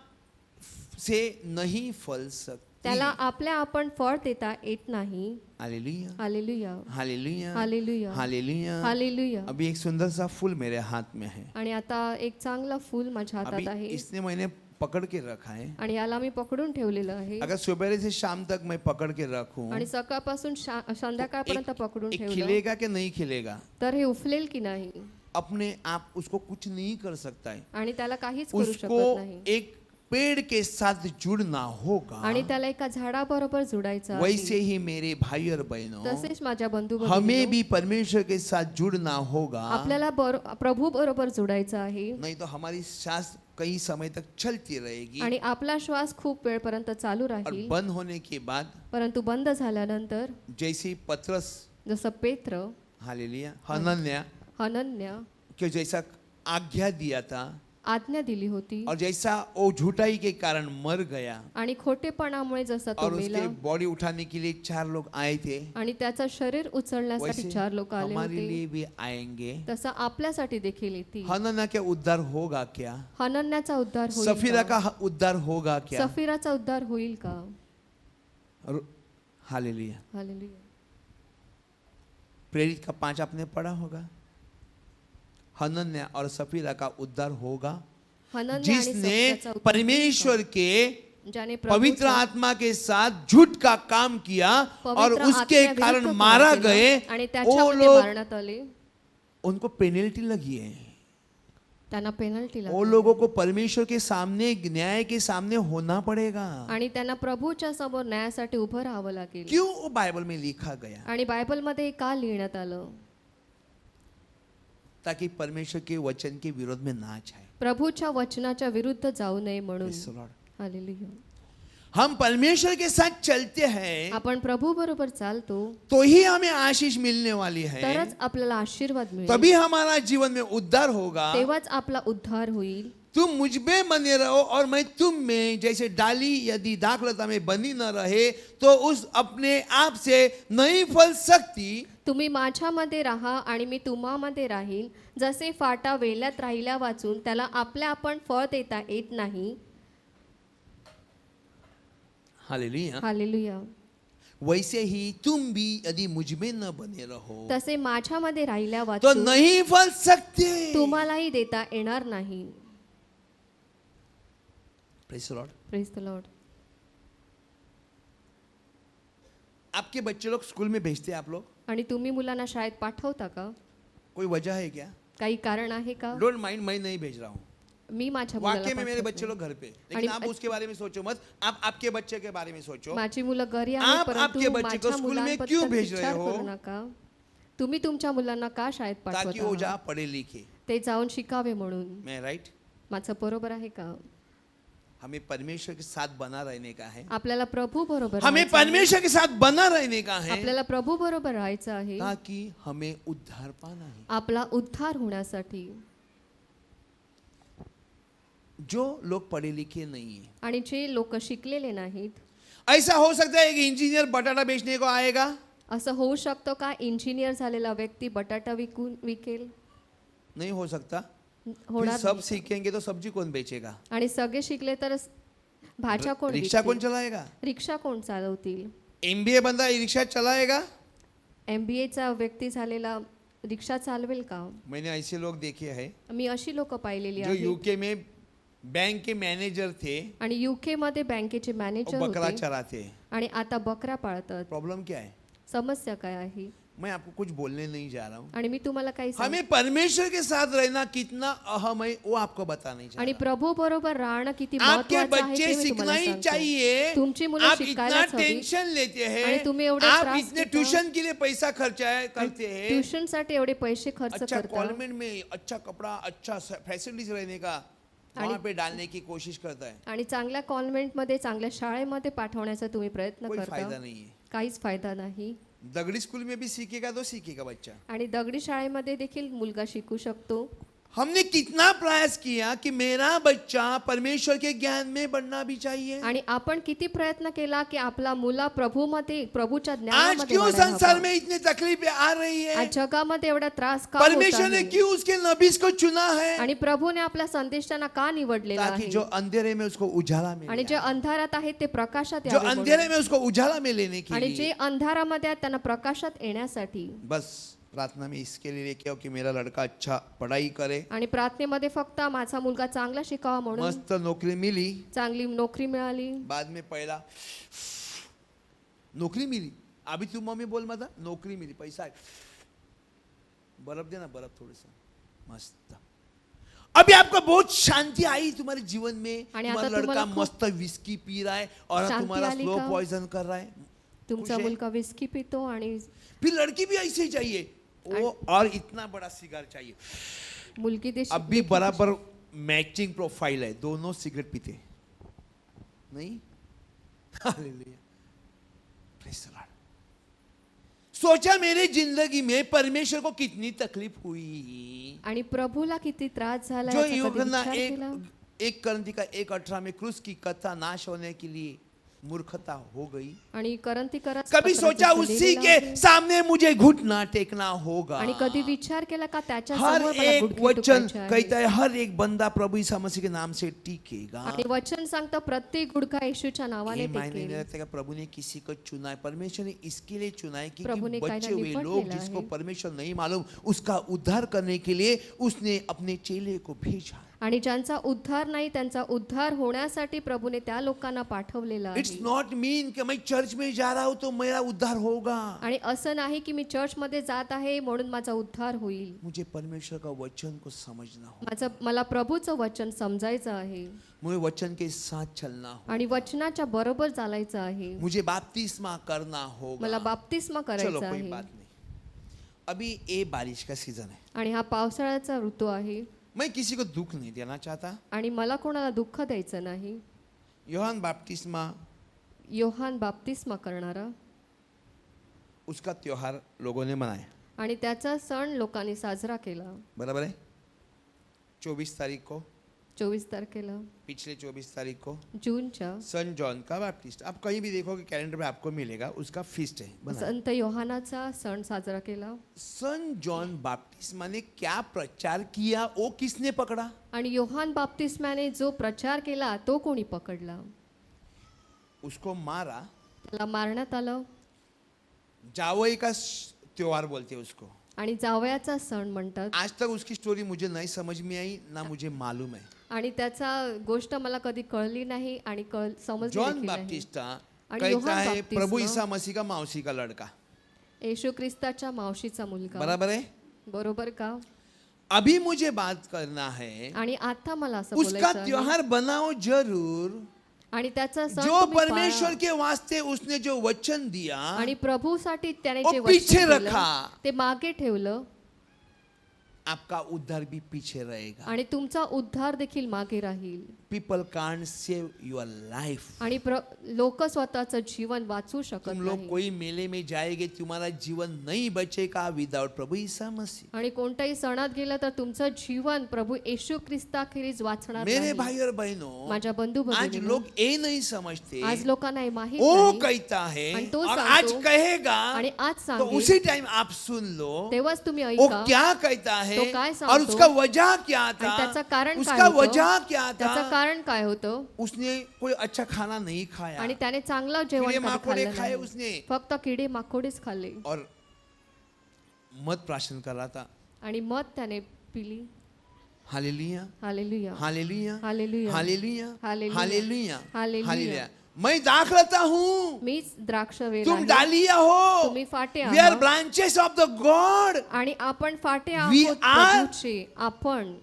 से नहीं फल सकती। त्याला आपल्या आपण फळ देता येत नाही. Hallelujah, hallelujah, hallelujah, hallelujah, hallelujah. Hallelujah. अभी एक सुंदर सा फूल मेरे हाथ में है, आणि आता एक चांगला फूल माझ्या हातात अभी आहे इसने मैंने पकड़ के रखा है। आणि याला मी पकडून ठेवलेलं आहे. अगर सुबह से शाम तक मैं पकड़ के रखूं, आणि सकाळपासून संध्याकाळपर्यंत पकडून एक ठेवलं खिलेगा कि नहीं खिलेगा? तर हे उफलेल की नाही. अपने आप उसको कुछ नहीं कर सकता है, आणि त्याला काहीच करू शकत उसको नाही. एक पेड़ के साथ जुड़ना होगा। आणि त्याला एका झाडाबरोबर जुडायचं आहे. वैसे ही मेरे भाई और बहनों, तसेच माझ्या बंधू हमें भगिनींनो, भी परमेश्वर के साथ जुड़ना होगा, आपल्याला प्रभू बरोबर जुडायचं आहे. नहीं तो हमारी सांस कई समय तक चलती रहेगी आणि आपला श्वास खूप वेळपर्यंत चालू और राहील. बंद होने के बाद परंतु बंद झाल्यानंतर जैसे पतरस, जसं पेत्र, हालेलुया, हनन्या हनन्या के जैसा आज्ञा दिया था आज्ञा दिली होती और जैसा वो झूठाई के कारण मर गया आणि खोटेपणामुळे जसा तो और मेला उसके बॉडी उठाने के लिए 4 लोग आए थे, आणि त्याचं शरीर उचलण्यासाठी वैसे 4 लोक आले हमारे होते. लिए भी आएंगे। तसं आपल्यासाठी देखील येतील. हनन्या का उद्धार होगा क्या? हनन्याचा उद्धार सफीरा होईल का? का उद्धार होगा क्या? सफीराचा उद्धार होईल का? हालेलुया। हालेलुया. प्रेरित का 5 आपने पढ़ा होगा, हनन्या और सफीरा का उद्धार होगा हनन्या आणि जिसने सफीराचा उद्धार परमेश्वर के होईल का? ज्याने पवित्र प्रभूच्या आत्मा के साथ झूठ का काम किया और पवित्र उसके आत्म्याविरुद्ध कारण काम मारा केलं गए, आणि वो त्याच्यामध्ये लोग मारण्यात आले. उनको पेनल्टी लगी है। त्यांना पेनल्टी वो लागली लोगों को परमेश्वर के सामने, न्याय के सामने होना पड़ेगा। आणि त्यांना प्रभूच्या समोर न्यायासाठी उभं राहावं लागेल. क्यों वो बाइबल में लिखा गया? आणि बायबलमध्ये हे का लिहिण्यात आलं? ताकि परमेश्वर के वचन के विरोध में ना जाए। प्रभूच्या वचनाच्या विरुद्ध जाऊ नये म्हणून. Praise the Lord. हालेलुया. हम परमेश्वर के साथ चलते हैं आपण प्रभू बरोबर चालतो तो ही हमें आशीष मिलने वाली है, तरच आपल्याला आशीर्वाद मिळेल. तभी हमारा जीवन में उद्धार होगा। तेव्हाच आपला उद्धार होईल. तुम मुझ में बने रहो और मैं तुम में, जैसे डाली यदि दाखलता में बनी न रहे तो उस अपने आप से नहीं फल सकती। तुम्ही माझ्यामध्ये राहा आणि मी तुम्हामध्ये राहील. जसे फाटा वेल्यात राहिल्या वाचून त्याला आपल्या आपण फळ देता येत नाही. हालेलुया। हालेलुया. वैसे ही तुम भी यदि मुझ में न बने रहो तसे माझ्यामध्ये राहिल्या तो वाचून नहीं फल सकते. तुम्हालाही देता येणार नाही. Praise the Lord. Praise the Lord. आपके बच्चे लोग स्कूल में भेजते हैं आप लोग? आणि तुम्ही मुलांना शाळेत पाठवता का? कोई वजह है क्या? काही कारण आहे का? डोंट माइंड, मैं नहीं भेज रहा हूँ. मी माझ्या वाकई मुलाला में मेरे पाठवत बच्चे नाही. लोग घर पे, लेकिन आणि आप उसके बारे में सोचो मत. आप आपके बच्चे के बारे में सोचो. माझी मुलं घरी आप आहेत आपके परंतु बच्चे को माझ्या स्कूल में मुलांबद्दल क्यों भेज रहे विचार हो? करू नका. तुम्ही तुमच्या मुलांना का शाळेत ताकि पाठवता वो आहात? जा पढ़े लिखे. ते जाऊन शिकावे म्हणून. मैं राइट? माझं बरोबर आहे का? हमें परमेश्वर के साथ बना रहने का है. आपल्याला प्रभू बरोबर हमें राहायचं आहे. परमेश्वर के साथ बना रहने का है, आपल्याला प्रभू बरोबर राहायचं आहे ताकि हमें उद्धार पाना है. आपला उद्धार होण्यासाठी. जो लोग पढ़े लिखे नहीं है, आणि जे लोक शिकलेले नाहीत, ऐसा हो सकता है कि इंजीनियर बटाटा बेचने को आएगा, असं होऊ शकतं का इंजिनियर झालेला व्यक्ती बटाटा विकेल? नहीं हो सकता. फिर होणार सब नाही. सीखेंगे तो सब्जी कौन बेचेगा? आणि सगळे शिकले तर भाज्या कोण रिक्शा कौन विकतील? चलाएगा? रिक्षा कोण चालवतील? एमबीए बंदा रिक्शा चलाएगा? MBA चा व्यक्ती झालेला रिक्षा चालवेल का? मैंने ऐसे लोग देखे हैं मी अशी लोक पाहिलेली जो आहेत यूके में बैंक के मैनेजर थे आणि UK मध्ये बँकेचे और मॅनेजर बकरा होते चराते. आणि आता बकऱ्या पाळतात. प्रॉब्लम क्या है? समस्या काय आहे? मैं आपको कुछ बोलने नहीं जा रहा हूँ. आणि मी तुम्हाला काही सांग- हमें परमेश्वर के साथ रहना कितना अहम है वो आपको बताने जा आणि रहा प्रभू बरोबर राहणं किती हूँ. आपके महत्त्वाचं आहे बच्चे ते मी सीखना तुम्हाला ही सांगतो. चाहिए. तुमची मुलं आप इतना शिकायलाच हवी. टेंशन लेते आणि हैं, तुम्ही एवढे आप त्रास इतने घेता. ट्यूशन के लिए पैसा खर्चा करते हैं. ट्युशन साठी एवढे पैसे खर्च अच्छा करता कॉन्वेंट में अच्छा कपड़ा, अच्छा फैसिलिटीज रहने का वहाँ पे डालने की कोशिश करता है. आणि चांगल्या कॉन्व्हेंटमध्ये चांगल्या शाळेमध्ये पाठवण्याचा तुम्ही प्रयत्न कोई फायदा करता. नहीं है. काहीच फायदा नाही. दगड़ी स्कूल में भी सीखेगा तो सीखेगा बच्चा. आणि दगडी शाळेमध्ये देखील मुलगा शिकू शकतो. हमने कितना प्रयास किया कि मेरा बच्चा परमेश्वर के ज्ञान में बढ़ना भी चाहिए. आणि आपण किती प्रयत्न केला की आपला मुला प्रभूमध्ये प्रभूच्या आज ज्ञानामध्ये क्यों वाढायला संसार हवा. में इतनी तकलीफें आ रही है? आज जगामध्ये एवढा त्रास का होत परमेश्वर ने आहे? क्यों उसके नबीस को चुना है? आणि प्रभूने आपल्या संदेशांना का निवडलेला ताकि आहे? जो अंधेरे में उसको उजाला आणि मिले, जे अंधारात आहेत ते प्रकाशात जो यावे म्हणून. अंधेरे में उसको उजाला में लेने के आणि जे लिए. अंधारामध्ये आहेत त्यांना प्रकाशात येण्यासाठी. बस प्रार्थना में इसके लिए लेके आओ कि मेरा लड़का अच्छा पढ़ाई करे, आणि प्रार्थनेमध्ये फक्त माझा मुलगा चांगला शिकावा म्हणून मस्त नौकरी मिली. चांगली नोकरी मिळाली. बाद में पहला नौकरी मिली. अभी तू मम्मी बोल मत, नौकरी मिली, पैसा है, बर्फ देना, बर्फ थोड़ा सा मस्त. अभी आपको बहुत शांति आई तुम्हारे जीवन में. आणि आता तुम्हारा लड़का तुम्हाला खूप मस्त विस्की पी रहा है और शांति तुम्हारा आली स्लो का? पॉइजन कर रहा है. तुमचा खुश है? मुलगा विस्की पितो आणि फिर लड़की भी ऐसे ही चाहिए वो, और इतना बड़ा सिगार चाहिए. मुलगी देखील अब भी बराबर मैचिंग प्रोफाइल है, दोनों सिगरेट पीते नहीं. हालेलुया. Praise the Lord. सोचा मेरे जिंदगी में परमेश्वर को कितनी तकलीफ हुई. आणि प्रभूला किती त्रास झाला जो याचा कधी यूहन्ना विचार केला? एक करंती का 1:18 में क्रूस की कथा नाश होने के लिए मूर्खता हो गई. आणि करंतीकरात कभी पत्रात सोचा असं उसी लिहिलेलं के आहे. सामने मुझे घुटना टेकना होगा. आणि कधी विचार केला का त्याच्या हर समोर मला एक गुडघे वचन टेकायचे आहे. कहता है हर एक बंदा प्रभु ईसा मसीह के नाम से टिकेगा. आणि वचन सांगतं प्रत्येक गुडघा येशूच्या नावाने ये मायने नहीं टेकेल. रखता कि प्रभु ने किसी को चुना है. परमेश्वर ने इसके लिए चुना है कि प्रभु ने बचे कायदा हुए निपट लोग लेला जिसको है. परमेश्वर नहीं मालूम उसका उद्धार करने के लिए उसने अपने चेले को भेजा. आणि ज्यांचा उद्धार नाही त्यांचा उद्धार होण्यासाठी प्रभूने त्या लोकांना पाठवलेला इट्स आहे. नॉट मीन कि मैं चर्च में जा रहा हूं तो मेरा उद्धार होगा. आणि असं नाही की मी चर्च मध्ये जात आहे म्हणून माझा उद्धार होईल. मुझे परमेश्वर का वचन को समझना होगा. मला प्रभूचं वचन समजायचं आहे मुझे वचन के साथ चलना होगा. आणि वचनाच्या बरोबर चालायचं आहे. मुझे बपतिस्मा करना होगा. मला बाप्तिस्मा चलो करायचा कोई आहे. बात नहीं. अभी ये बारिश का सीजन है. आणि हा पावसाळ्याचा ऋतू आहे. मैं किसी को दुख नहीं देना चाहता. आणि मला कोणाला दुःख द्यायचं नाही. योहान बपतिस्मा योहान बाप्तिस्मा करणारा उसका त्योहार लोगों ने मनाया, आणि त्याचा सण लोकांनी साजरा केला. बराबर है. 24 तारीख को, 24 तारखेला पिछले 24 तारीख को जूनच्या सन जॉन का बैप्टिस्ट. आप कहीं भी देखोगे कैलेंडर में आपको मिलेगा, उसका फीस्ट है बना. संत योहानाचा सण साजरा केला. सन जॉन बैप्टिस्मा ने क्या प्रचार किया वो किसने पकड़ा? आणि योहान बाप्तिस्म्याने जो प्रचार केला तो कोणी पकडला? उसको मारा, त्याला मारण्यात आलं. जावई का त्योहार बोलते हैं उसको। आणि जावयाचा सण म्हणतात आज तक उसकी स्टोरी मुझे नहीं समझ में आई, ना मुझे मालूम है। आणि त्याचा गोष्ट मला कधी कळली नाही आणि समजली जॉन देखील नाही. बाप्टिस्टा आणि कहता योहान है बाप्तिस्मा प्रभु ईसा मसीह का मौसी का लड़का, येशू ख्रिस्ताच्या मावशीचा मुलगा. बराबर है। बरोबर का? अभी मुझे बात करना है, आणि आता मला असं उसका बोलायचं आहे. त्योहार बनाओ जरूर, आणि त्याचा सण जो तुम्ही परमेश्वर पाळा. के वास्ते उसने जो वचन दिया आणि प्रभूसाठी त्याने वो जे पीछे वचन दिलं, रखा. ते मागे ठेवलं आपका उद्धार भी पीछे रहेगा। आणि तुमचा उद्धार देखील मागे राहील. People can't save your life. आणि लोक स्वतःचं जीवन वाचू शकत तुम लोग नाही. कोई मेले में जाएंगे, तुम्हारा जीवन नहीं बचेगा विदाउट प्रभु ईसा मसीह। आणि कोणत्याही सणात गेलं तर तुमचं जीवन प्रभू येशू ख्रिस्ताखेरीज वाचणार मेरे नाही. भाई और बहनों, माझ्या बंधू आज भगिनींनो, लोग ये नहीं समझते, आज लोकांना हे माहित वो नाही कहता है आणि तो और सांगतो, आज कहेगा, आणि आज तो सांगेल, उसी टाइम आप सुन लो तेव्हाच तुम्ही वो ऐका क्या कहता है तो काय और सांगतो, उसका वजह क्या आणि था, त्याचं कारण काय उसका होतं, वजह क्या त्याचं था। कारण काय होतं. उसने कोई अच्छा खाना नहीं खाया आणि त्याने चांगलं जेवण कीड़े कधी माकोड़े खाल्लं खाए नाही. उसने फक्त किडे माकोडेच खाल्ले और मत प्राशन कर रहा था। आणि मध त्याने पिली. Hallelujah hallelujah, hallelujah hallelujah, hallelujah hallelujah, hallelujah hallelujah. Hallelujah. मैं दाख रहता हूँ, मीच द्राक्ष वेल तुम आहे, डालिया हो, तुम्ही फाटे वी आर आहात. Branches of the God. आणि आपण फाटे We आहोत are- प्रभूचे. आपण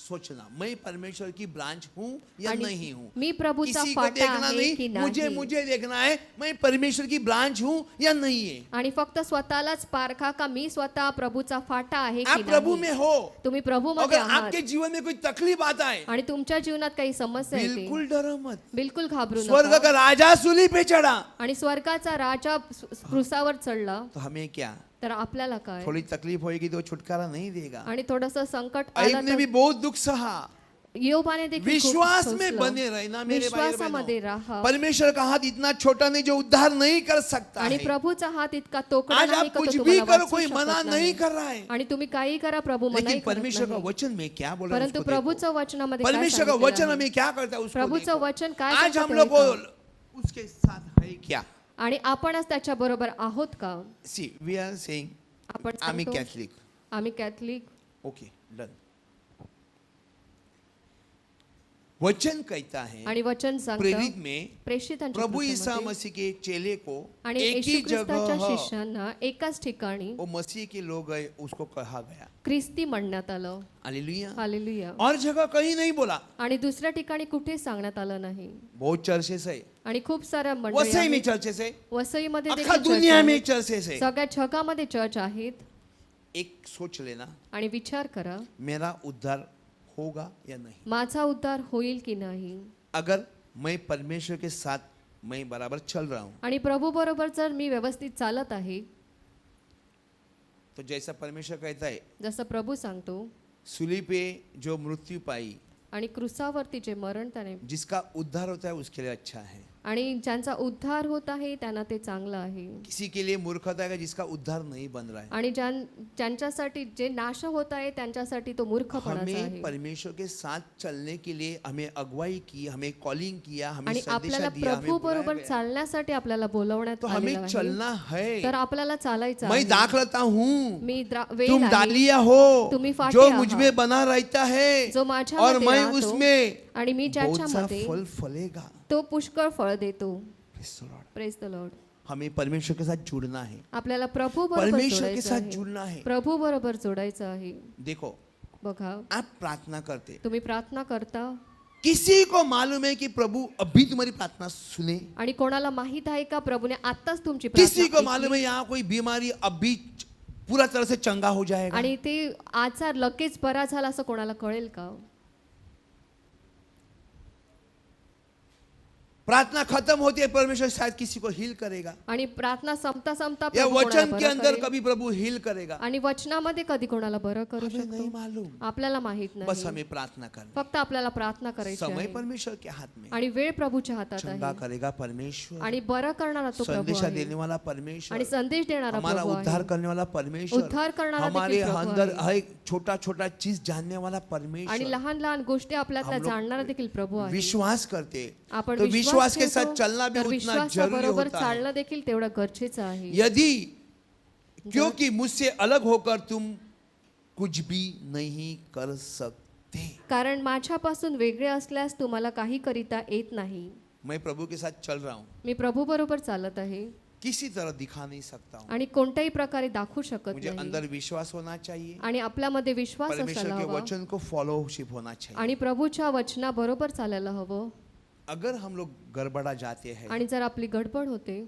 सोचना, मैं परमेश्वर की ब्रांच हूँ या आणि नहीं हूँ। मी प्रभूचा किसी को फाटा देखना आहे की नहीं, मुझे नाही. मुझे देखना है मैं परमेश्वर की ब्रांच हूँ या नहीं है। आणि फक्त स्वतःलाच पारखा का मी स्वतः प्रभूचा फाटा आहे की आप प्रभु में नाही. हो, तुम्ही प्रभू अगर मध्ये आहात आपके जीवन में कोई तकलीफ आता है, आणि तुमच्या जीवनात काही समस्या येते, बिल्कुल डरो मत। बिलकुल घाबरू स्वर्ग नका. का राजा सूली पे चढ़ा, आणि स्वर्गाचा राजा क्रूसावर चढला तो हमें क्या, तर आपल्याला काय. थोड़ी तकलीफ होगी तो छुटकारा नहीं देगा। आणि थोडस संकट अय्यूब आलं ने भी तर बहुत दुख सहा। योबाने देखील खूप विश्वास में सोसलं. बने रहना मेरे भाई और विश्वासामध्ये बहनों। राहा. परमेश्वर का हाथ इतना छोटा नहीं जो उद्धार नहीं कर सकता आणि है। प्रभूचा हात इतका तोकडा आज नाही आप का तो कुछ भी तुम्हाला करो, वाचवू कोई शकत मना नाही. नहीं कर रहा है, आणि तुम्ही काही करा, प्रभू मनाई लेकिन करत परमेश्वर का नाही. वचन में क्या बोल रहा है परंतु उसको देखो। प्रभूचं वचनामध्ये काय परमेश्वर का सांगितलेलं वचन आहे? हमें क्या करता है उसको प्रभूचं देखो। वचन काय आज सांगतं हम ते लोग को ऐका. उसके साथ है क्या। आणि आपणच त्याच्या बरोबर आहोत का. सी वी आर सेइंग आपण आम्ही सांगतो, कॅथलिक, आम्ही कॅथलिक. Okay done. वचन कहता है आणि वचन सांगतं प्रेरित में प्रेषितांच्या प्रभु ईसा कृतीमध्ये मसीह के चेले को आणि एक ही येशू ख्रिस्ताच्या जगह शिष्यांना एकाच ठिकाणी वो मसीह के लोग गए उसको कहा गया। ख्रिस्ती म्हणण्यात आलं. हालेलुया। हालेलुया. और जगह कहीं नहीं बोला, आणि दुसऱ्या ठिकाणी कुठे सांगण्यात आलं नाही. बहुत चर्चेस है, आणि खूप साऱ्या मंडळी वसई में आहेत. चर्चेस है, वसईमध्ये अख्खा देखील चर्च दुनिया में आहेत. चर्चेस है। सगळ्या जगामध्ये चर्च आहेत. एक सोच लेना, आणि विचार करा, मेरा उद्धार होगा या नहीं। माझा उद्धार होईल की नाही. अगर मैं परमेश्वर के साथ मैं बराबर चल रहा हूँ, आणि प्रभू बरोबर जर मी व्यवस्थित चालत आहे, तो जैसा परमेश्वर कहता है, जसं प्रभू सांगतो, सूली पे जो मृत्यु पाई, आणि क्रूसावरती जे मरण त्याने, जिसका उद्धार होता है उसके लिए अच्छा है। आणि ज्यांचा उद्धार होत आहे त्यांना ते चांगलं आहे. किसी के लिए मूर्खता है जिसका उद्धार नहीं बन रहा है। आणि ज्यांच्यासाठी जे नाश होत आहे त्यांच्यासाठी तो मूर्खपणाचा हमें आहे. परमेश्वर के साथ चलने के लिए हमें अगुवाई की, हमें कॉलिंग किया, हमें आणि संदेशा आपल्याला दिया, हमें प्रभू बुलाया बरोबर गया। चालण्यासाठी आपल्याला बोलवण्यात तो आलेलं हमें आहे. चलना है। तर आपल्याला चालायचं मैं आहे. दाख रहता हूँ, मी वेल तुम आहे, डालिया हो, तुम्ही फाटे जो आहात. मुझ में बना रहता है जो और माझ्यामध्ये मैं राहतो उसमें आणि मी बहुत सा ज्याच्यामध्ये फल फलेगा। तो पुष्कळ फळ देतो. Praise the Lord। Praise the Lord. हमें परमेश्वर के साथ जुड़ना है, आपल्याला प्रभू बरोबर परमेश्वर के जोडायचं साथ आहे. जुड़ना है। प्रभू बरोबर जोडायचं आहे. देखो, बघा, आप प्रार्थना करते, तुम्ही प्रार्थना करता किसी को मालूम है कि प्रभु अभी तुम्हारी प्रार्थना सुने, आणि कोणाला माहित आहे का प्रभूने आताच तुमची किसी को प्रार्थना मालूम है यहाँ कोई बीमारी अभी पूरा तरह से चंगा हो जाएगा। आणि ते आजार लगेच बरा झाला असं कोणाला कळेल का. प्रार्थना खत्म होती है, परमेश्वर शायद किसी को हील करेगा, आणि प्रार्थना संपता संपता या प्रभू कोणाला वचन के बरं अंदर करेल. कभी प्रभु हील करेगा, आणि वचनामध्ये कधी कोणाला बरं करू हमें नहीं शकतो मालूम। आपल्याला माहित बस नाही. हमें प्रार्थना करना, फक्त आपल्याला प्रार्थना करायची समय आहे. परमेश्वर के हाथ में, आणि वेळ प्रभूच्या हातात चंगा आहे. करेगा परमेश्वर, आणि बरं करणारा तो प्रभू संदेशा आहे. देने वाला आणि परमेश्वर, संदेश देणारा हमारा प्रभू उद्धार आहे. करने वाला परमेश्वर, उद्धार करणारा हमारे देखील प्रभू अंदर आहे. हर एक छोटा छोटा चीज जानने वाला आणि परमेश्वर। लहान लहान गोष्टी आपल्यातल्या हम लोग जाणणारा देखील प्रभू आहे. विश्वास करते, आपण तो विश्वास विश्वास के साथ ठेवतो, चलना भी तर उतना जरूरी विश्वासाबरोबर होता है। चालणं देखील तेवढं गरजेचं आहे. यदि क्योंकि मुझसे अलग होकर तुम कुछ भी नहीं कर सकते। कारण माझ्यापासून वेगळे असल्यास तुम्हाला काही करिता येत नाही. मैं प्रभु के साथ चल रहा हूँ, मी प्रभू बरोबर चालत आहे किसी तरह दिखा नहीं सकता हूँ। आणि कोणत्याही प्रकारे दाखवू शकत मुझे नाही. अंदर विश्वास होना चाहिए, आणि आपल्यामध्ये विश्वास परमेश्वर असायला के हवा वचन को फॉलोशिप होना चाहिए। आणि प्रभूच्या वचनाबरोबर चालायला हवं. अगर हम लोग गड़बड़ा जाते हैं, आणि जर आपली गडबड होते,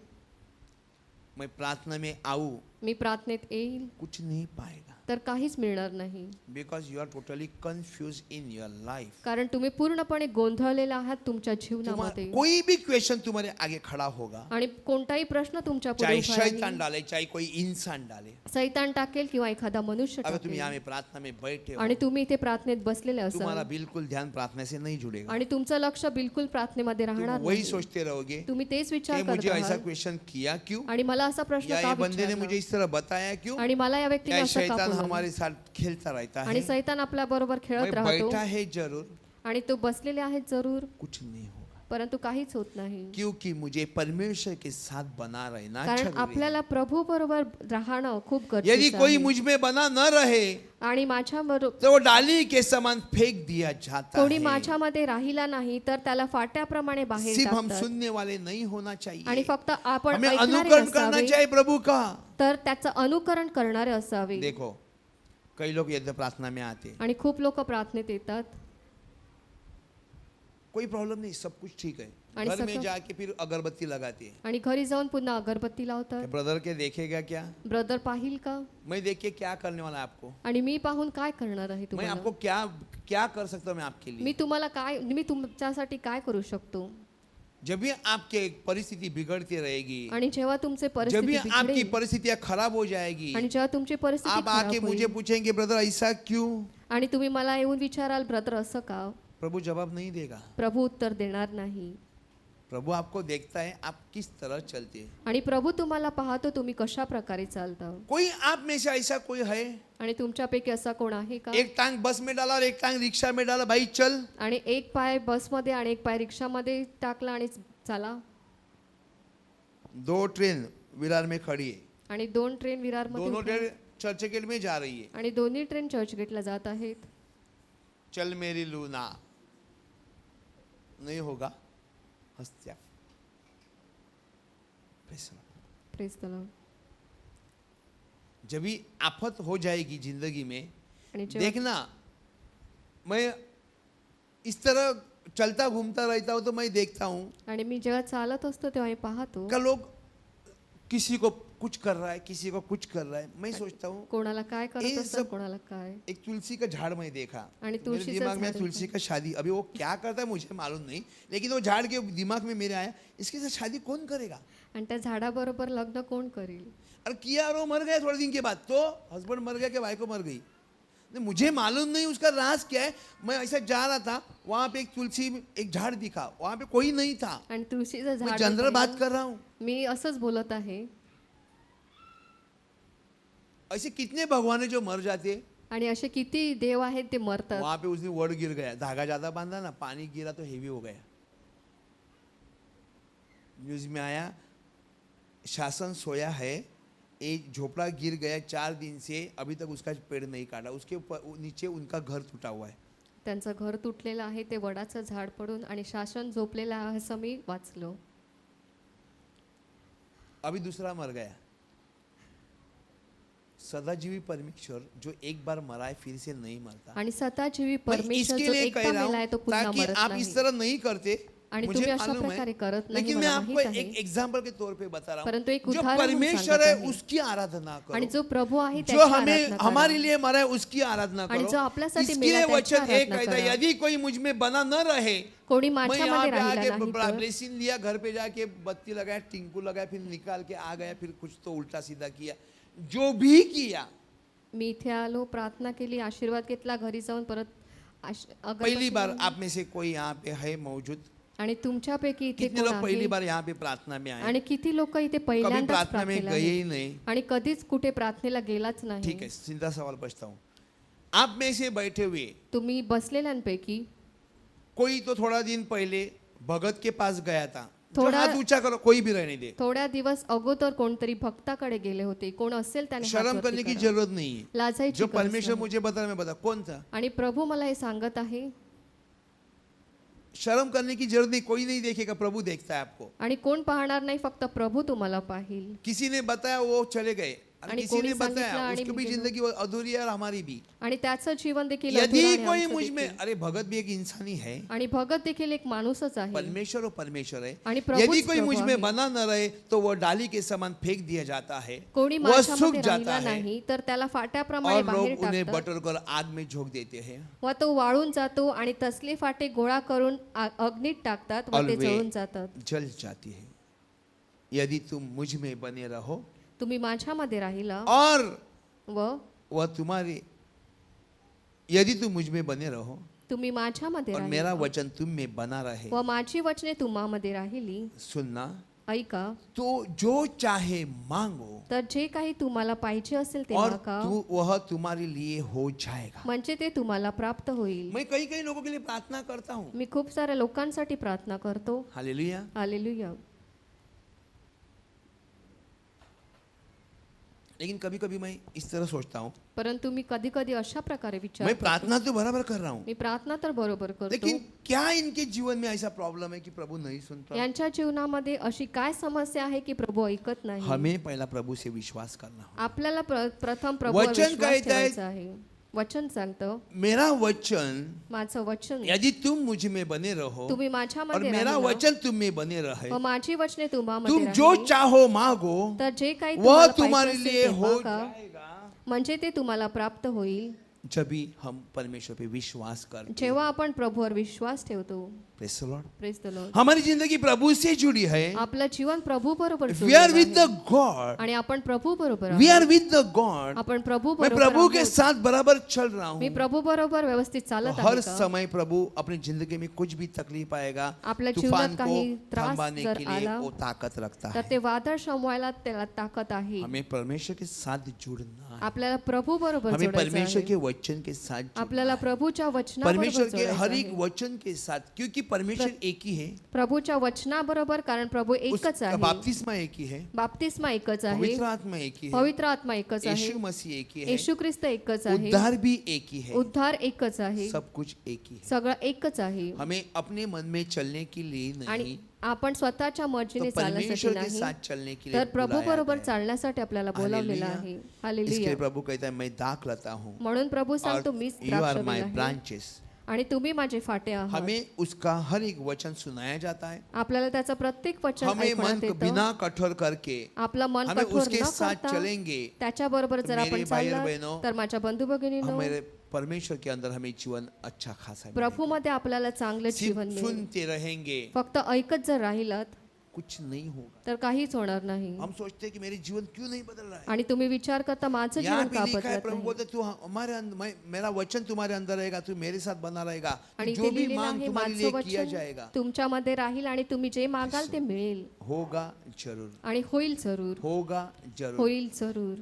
मैं प्रार्थना में आऊँ, मी प्रार्थनेत येईल कुछ नहीं पाएगा, तर काहीच मिळणार नाही. Because you are totally confuse in your life. कारण तुम्ही पूर्णपणे गोंधळलेला आहात तुमच्या जीवनामध्ये. कोई भी क्वेश्चन तुम्हारे आगे खड़ा होगा, आणि कोणताही प्रश्न तुमच्या पुढे चाहे उभा शैतान राहील. डाले चाहे कोई इंसान डाले, सैतान टाकेल किंवा एखादा मनुष्य अगर तुम टाकेल. यहाँ में प्रार्थना में बैठे हो, आणि तुम्ही इथे प्रार्थनेत बसलेले तुम्हारा असाल बिल्कुल ध्यान प्रार्थना से नहीं जुड़ेगा। आणि तुमचं लक्ष बिलकुल प्रार्थनेमध्ये तुम राहणार वही नाही. सोचते रहोगे तुम्ही तेच कि विचार मुझे करत ऐसा आहात क्वेश्चन किया क्यों, आणि मला असा प्रश्न या का ये बंदे ने मुझे विचारला इस तरह बताया क्यों, आणि मला या क्या व्यक्तीने असं का शैतान बोललं. हमारे साथ खेलता रहता आणि है। सैतान आपल्या बरोबर खेळत मैं राहतो बैठा है जरूर, आणि तो बसलेले आहेत जरूर, कुछ नहीं होगा, परंतु काहीच होत नाही. क्योंकि मुझे परमेश्वर के साथ बना रहना कारण जरूरी है। आपल्याला प्रभू बरोबर राहणं खूप यदि गरजेचं कोई आहे. मुझ में बना न रहे आणि माझ्या बरोबर तो वो डाली के समान फेंक दिया जाता कोणी है। माझ्यामध्ये राहिला नाही तर त्याला फाट्याप्रमाणे बाहेर सिर्फ हम टाकतात. सुनने वाले नहीं होना आणि चाहिए, फक्त आपण हमें ऐकणारे अनुकरण करना असावे, चाहिए प्रभु का। तर त्याचं अनुकरण करणारे असावे. देखो कई लोग यदि प्रार्थना में आते, आणि खूप लोक प्रार्थनेत येतात कोई प्रॉब्लम नहीं, सब कुछ ठीक है, आणि घर में सगळं- जाके फिर अगरबत्ती लगाते हैं, आणि घरी जाऊन पुन्हा अगरबत्ती लावतात. ब्रदर के देखेगा क्या, ब्रदर पाहिल का, मैं देख के क्या करने वाला है आपको, आणि मी पाहून काय करणार आहे मैं तुम्हाला. आपको क्या क्या कर सकता हूँ मैं आपके मी लिए। तुम्हाला काय, मी तुमच्यासाठी काय करू शकतो. जब भी आपके परिस्थिति बिगड़ती रहेगी, आणि जेव्हा तुमचे जब भी परिस्थिती आपकी बिघडेल परिस्थितियां खराब हो जाएगी, आणि जेव्हा तुमची परिस्थिती आप आके खराब मुझे होईल पूछेंगे ब्रदर ऐसा क्यों, आणि तुम्ही मला येऊन विचाराल ब्रदर असं का, प्रभु जवाब नहीं देगा। प्रभू उत्तर देणार नाही. प्रभु आपको देखता है आप किस तरह चलते हैं। आणि प्रभू तुम्हाला पाहतो तुम्ही कशा प्रकारे चालता. कोई आप में से ऐसा कोई है, आणि तुमच्यापैकी असा कोण आहे का, एक टांग बस में डाला और एक टांग रिक्शा में डाला, भाई चल, आणि एक पाय बसमध्ये आणि एक पाय रिक्षामध्ये टाकला आणि चला. दो ट्रेन विरार में खड़ी है, आणि दोन ट्रेन विरारमध्ये दोनों उभ्या आहेत. ट्रेन चर्चगेट में जा रही है, आणि दोन्ही ट्रेन चर्चगेटला जात आहेत. चल मेरी लूना, नहीं होगा, हंसत्या। Praise the Lord. जब भी आफत हो जाएगी जिंदगी में, आणि जेव्हा देखना मैं इस तरह चलता घूमता रहता हूँ तो मैं देखता हूँ आणि मी जेव्हा चालत असतो तेव्हा मी पाहतो का लोग किसी को कुछ कर रहा है, किसी को कुछ कर रहा है, मैं सोचता हूँ कोणाला काय करत ये असतात, सब- कोणाला काय. एक तुलसी का झाड़ मैं देखा, आणि मेरे तुळशीचं दिमाग में झाड तुलसी का शादी, अभी वो क्या करता है मुझे मालूम नहीं, लेकिन वो झाड़ के दिमाग में मेरे आया इसके साथ शादी कौन करेगा। आणि त्या झाडाबरोबर लग्न कोण करेल. और किया और वो मर गया थोड़े दिन के बाद, तो हस्बैंड मर गया कि वाइफ को मर गई, नहीं मुझे मालूम नहीं उसका राज क्या है। मैं ऐसा जा रहा था, वहाँ पे एक तुलसी एक झाड़ दिखा, वहाँ पे कोई नहीं था, आणि तुळशीचं मैं झाड जनरल मी बात पाहिलं. कर रहा हूँ। मी असंच बोलत आहे. ऐसे कितने भगवान है जो मर जाते, आणि असे किती देव आहेत ते मरतात. वहां पे उस दिन वड गिर गया, धागा ज्यादा बांधा ना, पानी गिरा तो हेवी हो गया, न्यूज में आया शासन सोया है, एक झोपड़ा गिर गया 4 दिन से, अभी तक उसका पेड़ नहीं काटा, उसके ऊपर नीचे उनका घर टूटा हुआ है। त्यांचं घर तुटलेलं आहे, ते वडाचं झाड पडून, आणि शासन झोपलेलं आहे असं मी वाचलो. अभी दूसरा मर गया। सदाजीवी परमेश्वर जो एक बार मरा है फिर से नहीं मरता। आणि सताजीवी मैं परमेश्वर इसके जो लिए एकदा कह रहा मेला आहे तो हूँ पुन्हा ताकि मरत आप नाही. इस तरह नहीं करते, आणि मुझे तुम्ही अशा मालूम प्रकारे है, करत नाही लेकिन मैं मला आपको माहित एक आहे. एग्जाम्पल के तौर पे बता रहा परंतु एक हूँ, जो उदाहरण म्हणून परमेश्वर सांगत है आहे. उसकी आराधना आणि करो, जो प्रभू आहे जो त्याची हमें आराधना करा. हमारे लिए मरा है उसकी आराधना आणि जो करो। आपल्यासाठी इसके मेला लिए त्याची वचन एक आराधना कहता है, करा. यदि कोई मुझ में बना न रहे, कोणी मैं यहाँ माझ्यामध्ये पे राहिला आके नाही तर ब्लेसिंग लिया, घर पे जाके बत्ती लगाया, टिंकू लगाया, फिर निकाल के आ गया, फिर कुछ तो उल्टा सीधा किया, जो भी किया, मी इथे आलो, प्रार्थना केली, आशीर्वाद घेतला, घरी जाऊन परत अगरबत्ती पहली बार लावली. आप में से कोई यहाँ पे है मौजूद, आणि तुमच्यापैकी इथे कितने कोण लोग पहली आहे बार यहाँ पे प्रार्थना में आए, आणि किती लोक इथे कभी पहिल्यांदाच प्रार्थना में प्रार्थनेला गए आले ही नहीं। आणि कधीच कुठे प्रार्थनेला गेलाच नाही. ठीक है, सीधा सवाल पूछता हूँ, आप में से बैठे हुए तुम्ही बसलेल्यांपैकी कोई तो थोड़ा दिन पहले भगत के पास गया था, जो थोड़ा- हाथ ऊंचा करो कोई भी रहने दे, थोड्या दिवस अगोदर कोणतरी भक्ताकडे गेले होते. कोण असेल त्याने हात शर्म वरती करने की करा. जरूरत नहीं है. लाजायची जो गरज परमेश्वर नाही. मुझे बता रहा मैं बता, कौन था? आणि प्रभू मला हे सांगत आहे. शर्म करने की जरूरत नहीं, कोई नहीं देखेगा, प्रभु देखता है आपको. आणि कोण पाहणार नाही, फक्त प्रभू तुम्हाला पाहिल. किसी ने बताया वो चले गए, और आणि किसी कोणी ने बताया सांगितलं आणि उसकी भी मी गेलो. जिंदगी अधूरी है और हमारी भी. आणि त्याचं जीवन देखील अधुरं यदि आहे, कोई आमचं मुझ में, देखील. अरे भगत भी एक इंसान ही है, आणि भगत देखील एक माणूसच आहे. परमेश्वर और परमेश्वर है. आणि प्रभूच यदि कोई प्रभू मुझ में आहे. बना न रहे तो वो डाली के समान फेंक दिया जाता है, कोणी वह सूख माझ्यामध्ये जाता राहिला है नाही तर त्याला फाट्याप्रमाणे और बाहेर लोग उन्हें टाकतात. बटर कर आग में झोंक देते हैं. व तो वाळून जातो आणि तसले फाटे गोळा करून अग्नीत टाकतात व और ते वे जळून जातात. जल जाती है. यदि तुम मुझ में बने रहो तुम्ही माझ्यामध्ये राहिला और व वह तुम्हारे, यदि तुम मुझ में बने रहो तुम्ही माझ्यामध्ये और मेरा राहिला वचन तुम में बना रहे, व माझी वचने तुम्हामध्ये राहिली. सुनना, ऐका, तो जो चाहे मांगो तर जे काही तुम्हाला पाहिजे असेल ते और मागा, वह तुम्हारे लिए हो जाएगा. म्हणजे ते तुम्हाला प्राप्त होईल. मैं कई कई लोगों के लिए प्रार्थना करता हूँ. मी खूप साऱ्या लोकांसाठी प्रार्थना करतो. हालेलुया. हालेलुया. लेकिन कभी कभी मैं इस तरह सोचता हूँ, परंतु मी कधी कधी अशा प्रकारे विचार मैं करतो. प्रार्थना तो बराबर कर रहा हूँ, मी प्रार्थना तर बरोबर करतो. लेकिन क्या इनके जीवन में ऐसा प्रॉब्लम है कि प्रभु नहीं सुनता? यांच्या जीवनामध्ये अशी काय समस्या आहे की प्रभू ऐकत नाही. हमें पहला प्रभु से विश्वास करना होगा. आपल्याला प्रथम प्रभूवर वचन विश्वास कहता है- ठेवायचा आहे. वचन सांगतं, मेरा वचन, माझं वचन, यदि तुम मुझ में बने रहो तुम्ही और माझ्यामध्ये मेरा राहिला वचन तुम में बने रहे, व माझी वचने तुम्हामध्ये तुम जो राहिली, चाहो मांगो तर जे काही वह तुम्हाला तुम्हारे पाहिजे लिए असेल ते हो मागा, जाएगा. म्हणजे ते तुम्हाला प्राप्त होईल. जब भी हम परमेश्वर पे विश्वास करते हैं. जेव्हा आपण प्रभूवर विश्वास ठेवतो. Praise the Lord. Praise the Lord. हमारी जिंदगी प्रभु से जुड़ी है. आपलं जीवन प्रभू बरोबर We are with the God. आणि आपण प्रभू बरोबर We आहोत. are with the God. आपण प्रभू मैं बरोबर प्रभु के आहोत. साथ बराबर चल रहा मी हूँ. प्रभू बरोबर व्यवस्थित चालत हर आहे का? समय प्रभु अपनी जिंदगी में कुछ भी तकलीफ आएगा, आपल्या तूफान जीवनात को काही त्रास थांबाने जर के लिए आला, वो ताकत रखता तर है. ते वादळ शमवायला त्याला ताकद आहे. हमें परमेश्वर के साथ जुड़ना है. आपल्याला प्रभू बरोबर हमें जोडायचं परमेश्वर आहे. के वचन के साथ जुड़ना आपल्याला है. प्रभूच्या वचनाबरोबर परमेश्वर के जोडायचं हर एक आहे. वचन के साथ, क्योंकि परमेश्वर एक ही है. प्रभूच्या वचनाबरोबर, कारण प्रभू एकच उसका आहे. बाप्तिस्मा एक ही है. बाप्तिस्मा एकच आहे. पवित्र आत्मा एक ही है. पवित्र आत्मा एकच आहे. यीशु मसीह एक ही है. येशू ख्रिस्त एकच आहे. उद्धार भी एक ही है. उद्धार एकच आहे. सब कुछ एक ही है. सगळं एकच आहे. हमें अपने मन में चलने के लिए नहीं, आणि आपण स्वतःच्या तो मर्जीने चालण्यासाठी परमेश्वर के नाही, साथ चलने के लिए तर प्रभू बुलाया बरोबर गया है. चालण्यासाठी आपल्याला बोलावलेलं हालेलुया. आहे. इसके हालेलुया. प्रभु कहता है मैं दाख लता हूँ म्हणून प्रभू सांगतो मीच और यू आर द्राक्षवेल माय आहे ब्रांचेस. आणि तुम्ही माझे फाटे आहात. हमें उसका हर एक वचन सुनाया जाता है. आपल्याला त्याचं प्रत्येक वचन हमें मन ऐकण्यात को येतं. बिना कठोर करके आपलं मन हमें कठोर उसके न साथ करता चलेंगे. त्याच्या बरोबर जर मेरे आपण भाई और चाललात, बहनों, तर माझ्या बंधू भगिनींनो, हमारे परमेश्वर के अंदर हमें जीवन अच्छा खासा प्रभू मध्ये आपल्याला चांगलं जीवन सिर्फ मिळेल. सुनते रहेंगे, फक्त ऐकत जर राहिलात कुछ नहीं होगा. तर काहीच होणार नाही. हम सोचते हैं कि मेरे जीवन क्यों नहीं बदल रहा है. आणि तुम्ही विचार करता माझं यहाँ जीवन पे का लिखा है, बदलत प्रभु नाही. बोलते तू हमारे अंदर, मेरा वचन तुम्हारे अंदर रहेगा, तू मेरे साथ बना रहेगा, आणि जो ते भी लिहिलेलं मांग आहे, तुम्हारे लिए माझं किया वचन जाएगा. तुमच्यामध्ये राहील आणि तुम्ही जे मागाल ते मिळेल. होगा जरूर. आणि होईल जरूर. होगा जरूर. होईल जरूर.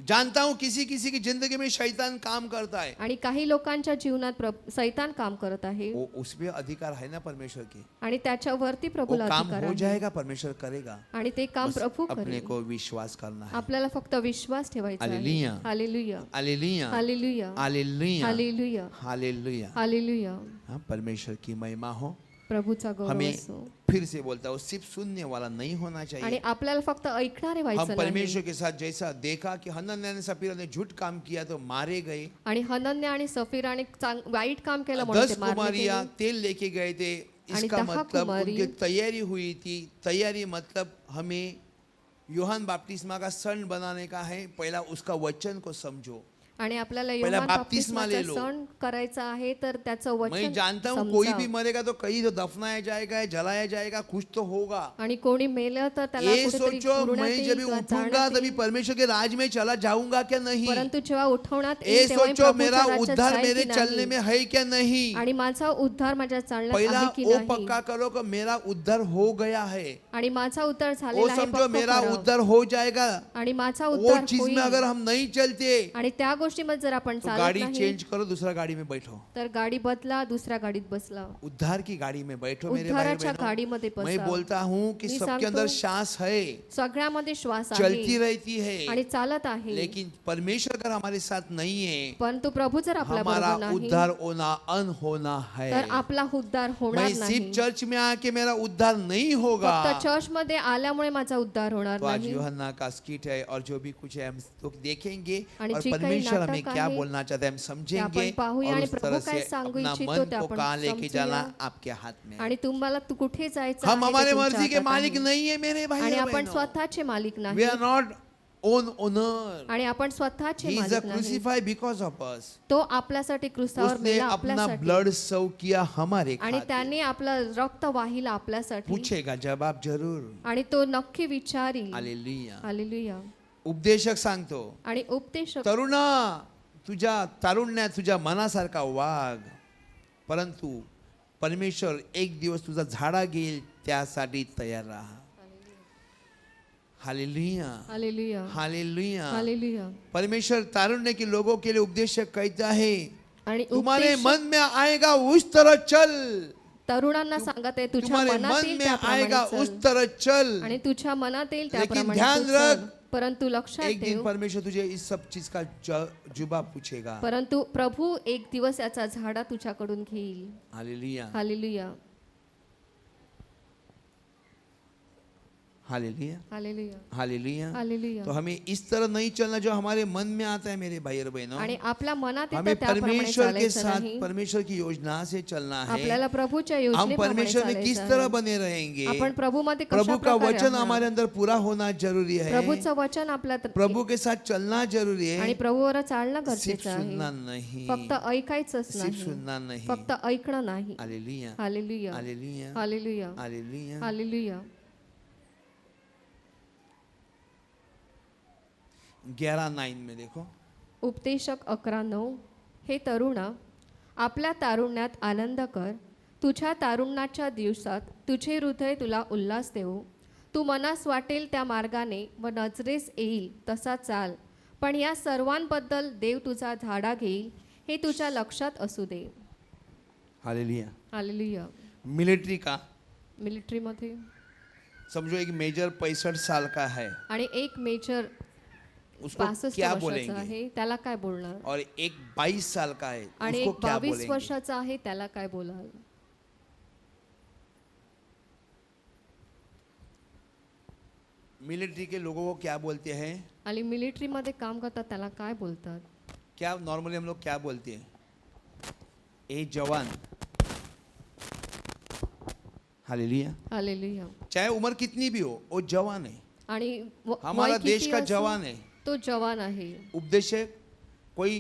जानता हूँ किसी किसी की जिंदगी में शैतान काम करता है. आणि काही लोकांच्या जीवनात सैतान काम करत आहे वो उसमें अधिकार है ना परमेश्वर के. आणि त्याच्यावरती वो प्रभूला काम अधिकार हो आहे. जाएगा, परमेश्वर करेगा. आणि ते काम बस प्रभू अपने करेल. को विश्वास करना है. आपल्याला फक्त विश्वास ठेवायचा आहे. Hallelujah. Hallelujah. Hallelujah. Hallelujah. Hallelujah. Hallelujah. Hallelujah. Hallelujah. हाँ, परमेश्वर की महिमा हो. प्रभूचा गौरव हमें असो. फिर से बोलता हूँ, सिर्फ सुनने वाला नहीं होना आणि चाहिए. आपल्याला फक्त ऐकणारे हम व्हायचं नाही. परमेश्वर के साथ जैसा देखा कि हनन्याह ने सपीरा ने झूठ काम किया तो मारे गए. आणि हनन्या आणि सफीराने वाईट काम केलं म्हणून 10 ते मारले कुमारियां गेले. तेल लेके गए थे. आणि इसका 10 मतलब कुमारी- उनकी तैयारी हुई थी. तैयारी मतलब हमें यूहन्ना बपतिस्मा का सन बनाने का है. पहला उसका वचन को समझो. आणि आपल्याला पहिला योहान बाप्तिस्मा ले बाप्तिस्माचा लो. सण करायचा आहे, तर त्याचं मैं वचन जानता हूँ कोई भी समजावं. मरेगा तो कहीं तो दफनाया जाएगा, जलाया जाएगा, कुछ तो होगा. आणि कोणी मेलं तर त्याला ये कुठेतरी सोचो, पुरण्यात मैं येईल जब किंवा उठूंगा जाळण्यात तभी येईल. परमेश्वर के राज में चला जाऊंगा क्या नहीं. परंतु जेव्हा उठवण्यात ये येईल तेव्हा मी सोचो, प्रभूच्या मेरा राज्यात उद्धार जाईल मेरे की चलने नाही. में है क्या नहीं. आणि माझा उद्धार माझ्या चालण्यात पहला आहे की वो नाही. पक्का करो कि मेरा उद्धार हो गया है. आणि माझा उद्धार वो झालेला आहे समझो पक्का मेरा करा. उद्धार हो जाएगा. आणि माझा वो उद्धार चीज में होईल. अगर हम नहीं चलते, आणि त्या गोष्टीमध्ये जर आपण तो चालत गाड़ी नाही चेंज करो, दूसरा गाड़ी में बैठो, तर गाडी बदला, दुसऱ्या गाडीत बसला, उद्धार की गाड़ी में बैठो मेरे भाई उद्धाराच्या बहनों। गाडीमध्ये मैं बसा. बोलता हूँ कि मी सबके सांगतो, अंदर सांस है, सगळ्यामध्ये श्वास चलती आहे रहती है, आणि चालत आहे, लेकिन परमेश्वर अगर हमारे साथ नहीं है, परंतु प्रभू जर आपल्या हमारा बरोबर नाही उद्धार होना अनहोना है। तर आपला उद्धार होणार मैं नाही. सिर्फ चर्च में आके मेरा उद्धार नहीं होगा। फक्त चर्च मध्ये आल्यामुळे माझा उद्धार होणार तो आज नाही. यूहन्ना का स्किट है और जो भी कुछ है हम लोग देखेंगे आणि और जी काही परमेश्वर हमें नाटक क्या आहे, बोलना चाहते हैं हम ते समझेंगे आपण पाहूया और आणि उस प्रभू तरह काय से सांगू अपना इच्छितो मन ते को आपण कहाँ लेके समजूया. जाना आपके हाथ में है। आणि तुम्हाला तू कुठे जायचं हम आहे ते हमारे तुमच्या मर्जी के हातात मालिक आहे. नहीं है मेरे भाई आणि और आपण बहनों। स्वतःचे मालिक We नाही are not own owner. आणि आपण स्वतःचे He is मालिक नाही. crucified because of us. तो आपल्यासाठी क्रूसावर उसने मेला अपना आपल्यासाठी ब्लड सव किया हमारे आणि खातिर। त्याने आपलं रक्त वाहिलं आपल्यासाठी पूछेगा जवाब जरूर। आणि तो नक्की विचारील. हालेलुया। हालेलुया. उपदेशक सांगतो, आणि उपदेशक तरुणा तुझ्या तारुण्यात तुझ्या मनासारखा वाग, परंतु परमेश्वर एक दिवस तुझा झाडा घेईल त्यासाठी तयार राहा। Hallelujah, hallelujah. हालेलुया। हालेलुया. परमेश्वर तारुण्य के लोगों के लिए उपदेशक कहता है, आणि तुम्हारे उपदेशक मन में आएगा उस तरह चल, तरुणांना सांगत आहे तुझ्या तुम्हारे मनात मन येईल में त्याप्रमाणे आएगा चल. उस तरह चल। आणि तुझ्या मनात येईल लेकिन त्याप्रमाणे ध्यान तू रख, चल. परंतु लक्षात एक दिन ठेव, परमेश्वर तुझे इस सब चीज का जुबा पूछेगा। परंतु प्रभू एक दिवस याचा झाडा तुझ्याकडून घेईल. Hallelujah, hallelujah. Hallelujah, hallelujah. Hallelujah. Hallelujah. तो हमें इस तरह नहीं चलना जो हमारे मन में आता है मेरे भाई और बहनों। आणि आपल्या मनात हमें येतं त्याप्रमाणे परमेश्वर के चालायचं साथ नाही. परमेश्वर की योजना से चलना है। आपल्याला प्रभूच्या हम योजनेप्रमाणे परमेश्वर में किस चालायचं तरह आहे. बने रहेंगे, आपण प्रभूमध्ये प्रभु का कशाप्रकारे वचन आहात. हमारे अंदर पूरा होना जरूरी है। प्रभूचं वचन आपल्यात प्रभु के साथ चलना जरूरी आणि है। प्रभूवर चालणं सिर्फ गरजेचं आहे. सुनना नहीं, फक्त ऐकायचंच सिर्फ नाही, सुनना नहीं। फक्त ऐकणं नाही. Hallelujah, hallelujah. Hallelujah, hallelujah. Hallelujah. Hallelujah. 11:9 में देखो, उपदेशक 11:9. हे तरुणा, आपल्या तारुण्यात आनंद कर, तुझ्या तारुण्याच्या दिवसात तुझे हृदय तुला उल्हास देऊ. तू मनास वाटेल त्या मार्गाने व नजरेस येईल तसा चाल, पण या सर्वांबद्दल देव तुझा धाडा घेईल हे तुझ्या लक्षात असू दे. हालेलुया। हालेलुया. मिलिट्री का मिलिटरीमध्ये समझो एक मेजर 65 साल का है, आणि एक मेजर उसको 65 क्या वर्षाचा बोलेंगे? आहे, त्याला काय बोलणार. और एक 22 साल का है, आणि उसको एक क्या 22 बोलेंगे? वर्षाचा आहे, त्याला काय बोलाल. मिलिट्री के लोगों को क्या बोलते हैं? आणि मिलिटरीमध्ये काम करतात त्याला काय बोलतात. क्या नॉर्मली हम लोग क्या बोलते हैं? ए जवान। हालेलुया। हालेलुया. चाहे उम्र कितनी भी हो, वो जवान है। आणि हमारा वय किती देश का असो, जवान है। तो जवान आहे. उपदेशक कोई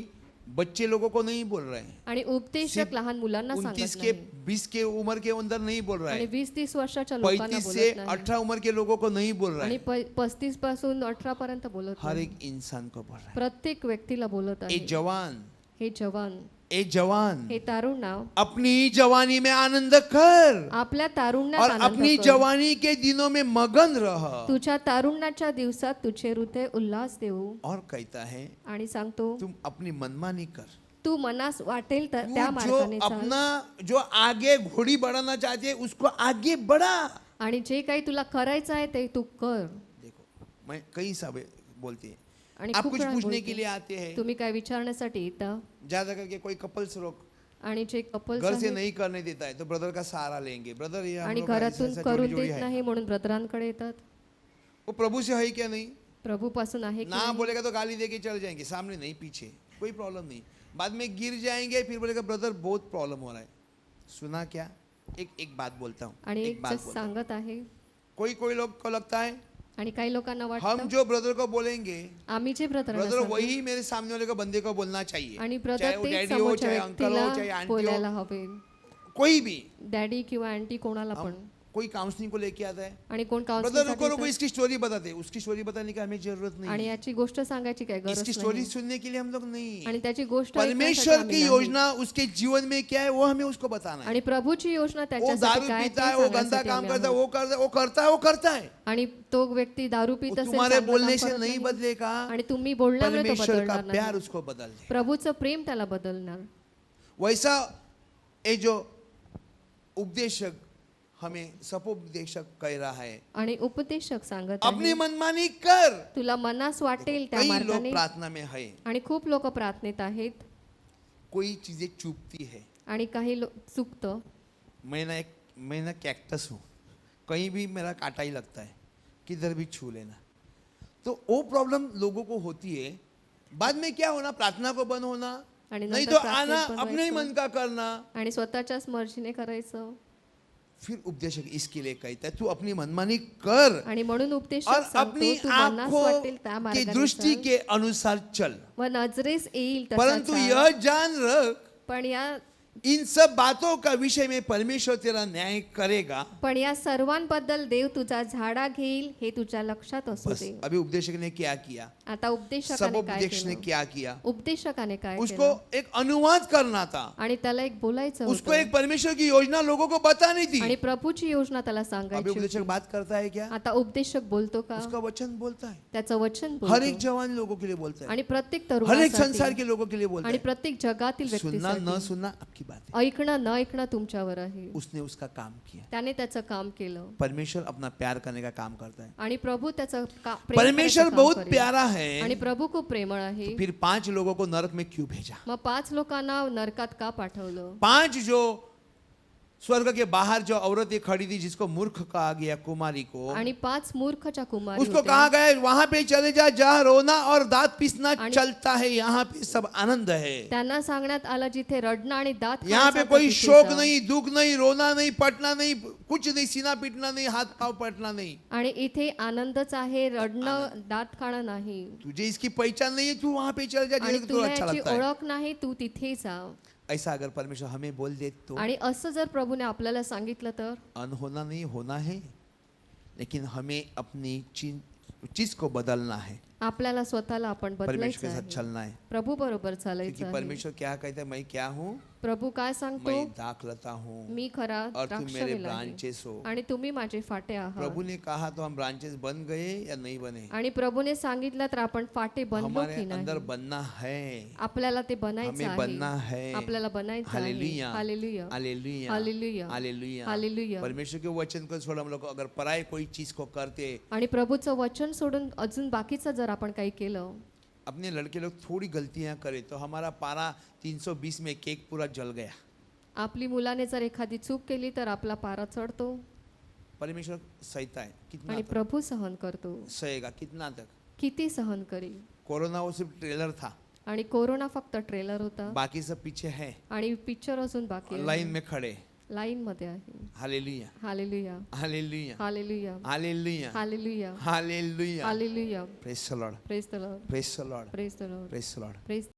बच्चे लोगों को नहीं बोल रहे हैं, आणि उपदेशक सिर्फ लहान मुलांना 29 सांगत के नाही 20 के उम्र के अंदर नहीं बोल रहा आणि है, 20-30 वर्षाच्या लोकांना 35 से बोलत नाही 18 उम्र के लोगों को नहीं बोल रहा आणि है, 35 पासून 18 पर्यंत बोलत हर नाही. एक इंसान को बोल रहा है। प्रत्येक व्यक्तीला बोलत ए आहे. जवान, हे जवान, ए जवान, हे तारुणा, अपनी जवानी में आनंद कर आपल्या तारुण्यात और आनंद अपनी कर. जवानी के दिनों में मगन रह। तुझ्या तारुण्याच्या दिवसात तुझे हृदय उल्हास देऊ. और कहता है आणि सांगतो, तुम अपनी मनमानी कर, तू मनास वाटेल तर तू त्या जो मार्गाने चाल. अपना जो आगे घोड़ी बढ़ाना चाहते है उसको आगे बढ़ा। आणि जे काही तुला करायचं आहे ते तू कर. देखो मैं कई सब बोलते हैं, आणि आप खूप कुछ वेळा पूछने बोलते. के लिए आते हैं, तुम्ही काय विचारण्यासाठी येतं. ज्यादा करके कोई कपल्स रोक आणि जे कपल्स घर से आहेत नहीं करने देता है तो ब्रदर का सहारा लेंगे। ब्रदर ये हम आणि लोग का घरातून ऐसा करून जोड़ी-जोड़ी देत है। नाही म्हणून ब्रदरांकडे येतात. वो प्रभु से है क्या? नहीं, प्रभू पासून आहे की ना नाही? बोलेगा तो गाली देके चल जाएंगे, सामने नहीं पीछे, कोई प्रॉब्लम नहीं। बाद में गिर जाएंगे फिर बोलेगा ब्रदर बहुत प्रॉब्लम हो रहा है। सुना क्या? एक बात बोलता हूँ, आणि एक एक बात जस्ट बोलता हूँ। सांगत आहे. कोई लोग को लगता है आणि काही लोकांना हम वाटतं जो ब्रदर को बोलेंगे, आम्ही जे ब्रदर ब्रदर वही मेरे सामने वाले को बंदे को बोलना चाहिए, आणि चाहे ब्रदर वो तेच डैडी हो, समोरच्या चाहे अंकल हो, चाहे व्यक्तीला आंटी बोलायला हो, हवे. कोई भी। डॅडी किंवा आंटी कोणाला पण. कोई काउंसलिंग को लेके आता है, आणि कोण ब्रदर रुको रुको काउन्सिलिंग इसकी स्टोरी बताते, उसकी स्टोरी बताने की हमें जरूरत आणि नहीं, याची गोष्ट सांगायची काय गरज इसकी स्टोरी नाही सुनने के लिए हम लोग नहीं, आणि त्याची गोष्ट ऐकण्यासाठी परमेश्वर आम्ही की नाही. योजना उसके जीवन में क्या है वो हमें उसको बताना है. आणि प्रभूची योजना वो त्याच्यासाठी दारू काय पीता ते है, वो गंदा सांगण्यासाठी काम आम्ही करता है, आहोत. वो करता है. आणि तो व्यक्ती दारू पीत वो असेल, तुम्हारे चांगलं बोलने काम से करत नहीं नाही. बदलेगा, आणि तुम्ही बोलण्यामुळे तो परमेश्वर का बदलणार प्यार नाही. उसको बदल दे. प्रभूचं प्रेम त्याला बदलणार. वैसा ये जो उपदेशक हमें सपोपदेशक कह रहा है, आणि उपदेशक सांगत अपनी आहे, मनमानी कर. तुला मनास वाटेल त्या कई लोग मार्गाने. प्रार्थना में है, आणि खूप लोक प्रार्थनेत आहेत कोई चीजें चूकती है. आणि काही चुकतं. मैं ना कैक्टस हूँ, कहीं भी मेरा कांटा ही लगता है, किधर भी छू लेना. तो वो प्रॉब्लम लोगों को होती है. बाद में क्या होना, प्रार्थना को बंद होना, आणि नहीं नंतर तो आना प्रार्थनेत अपने ही बनवायचं. मन का करना. आणि स्वतःच्याच मर्जीने करायचं. फिर उपदेशक इसके लिए कहता है, तू अपनी मनमानी कर आणि म्हणून और उपदेशक अपनी सांगतो, तू मनास आंखों वाटेल त्या की मार्गाने दृष्टी चल के अनुसार चल, व नजरेस येईल तसा परंतु चाल. यह जान रख, पण या इन सब बातों का विषय में परमेश्वर तेरा न्याय करेगा. पण या सर्वांबद्दल देव तुझा झाडा घेईल हे तुझ्या लक्षात असू बस दे. अभी उपदेशक ने क्या किया, आता उपदेशकाने सब काय उपदेश ने केलं? क्या किया, उपदेशकाने काय उसको केलं? एक अनुवाद करना था, आणि त्याला एक बोलायचं उसको होतं एक परमेश्वर की योजना लोगों को बतानी थी. आणि प्रभूची योजना त्याला अभी सांगायची उपदेशक होती. बात करता है क्या, आता उपदेशक बोलतो का? उसका वचन बोलता है, त्याचं वचन हर एक बोलतो जवान लोगों के लिए बोलता है, आणि प्रत्येक हर एक संसार तरुणासाठी के लोगों के लिए बोलता आणि है. प्रत्येक जगातील सुनना न व्यक्तीसाठी. सुनना आपकी बात है. ऐकणं न ऐकणं तुमच्यावर आहे. उसने उसका काम किया. त्याने त्याचं काम केलं परमेश्वर अपना प्यार करने का काम करता है. आणि प्रभू त्याचं प्रेम परमेश्वर करायचं काम बहुत करेल. प्यारा आणि है, प्रभू खूप प्रेमळ आहे. तो फिर 5 लोगों को नरक में क्यों भेजा. मग 5 लोकांना नरकात का पाठवलं? 5 जो स्वर्ग के बाहर जो औरतें खड़ी थी, जिसको मूर्ख कहा गया, कुमारी को, आणि 5 मूर्खच्या कुमारी उसको होत्या. कहा गया वहां पे चले जा, जहाँ रोना और दांत पीसना आणि- चलता है, यहाँ पे सब आनंद है. त्यांना सांगण्यात आलं जिथे रडणं आणि दात यहाँ पे खायचं कोई तिथे शोक जा. नहीं, दुख नहीं, रोना नहीं, पटना नहीं, कुछ नहीं, सीना पीटना नहीं, हाथ पांव पटना नहीं. आणि इथे आनंदच आहे, रडणं दात खाणं नाही. तुझे इसकी पहचान नहीं है, तू वहां पे चले जा आणि जिधर तुझे तुला अच्छा याची लगता है. ओळख नाही, तू तिथे जा. ऐसा अगर परमेश्वर हमें बोल दे तो आणि असं जर प्रभूने आपल्याला सांगितलं तर अनहोना नहीं होना है, लेकिन हमें अपनी चीज को बदलना है, आपल्याला स्वतःला आपण परमेश्वर बदलायचं के साथ आहे. चलना है. प्रभू बरोबर क्योंकि चालायचं आहे. परमेश्वर क्या कहता है, मैं क्या हूँ, प्रभू काय सांगतो? मैं दाखलता हूँ मी खरा और तुम मेरे द्राक्षवेल आहे ब्रांचेस हो. आणि तुम्ही माझे फाटे आहात. प्रभु ने कहा तो हम ब्रांचेस बन गए या नहीं बने, आणि प्रभूने सांगितलं तर आपण फाटे बनलो हमारे की अंदर नाही? बनना है, आपल्याला ते बनायचं हमें बनना आहे. है. आपल्याला बनायचं आहे. Hallelujah, hallelujah. Hallelujah, hallelujah. Hallelujah. Hallelujah. परमेश्वर के वचन को छोड़ हम लोग अगर पराये कोई चीज को करते, आणि प्रभूचं वचन सोडून अजून बाकीचं जर आपण काही केलं, अपने लड़के लोग थोड़ी गलतियां करें तो हमारा पारा 320 में केक पूरा जल गया. आपली मुलाने जर एखादी चूक केली तर आपला पारा चढतो परमेश्वर सहता है. कितना आणि तक प्रभू सहन करतो. सहेगा, कितना तक. किती सहन करेल? कोरोना वो सिर्फ ट्रेलर था, आणि कोरोना फक्त ट्रेलर होता बाकी सब पीछे है, आणि पिक्चर अजून बाकी आहे. लाइन में खड़े. लाईन मध्ये आहे. Hallelujah, hallelujah. Hallelujah, hallelujah. Hallelujah, hallelujah. Hallelujah. Hallelujah. Praise the Lord, praise the Lord. Praise the Lord, praise the Lord. Praise the Lord. Praise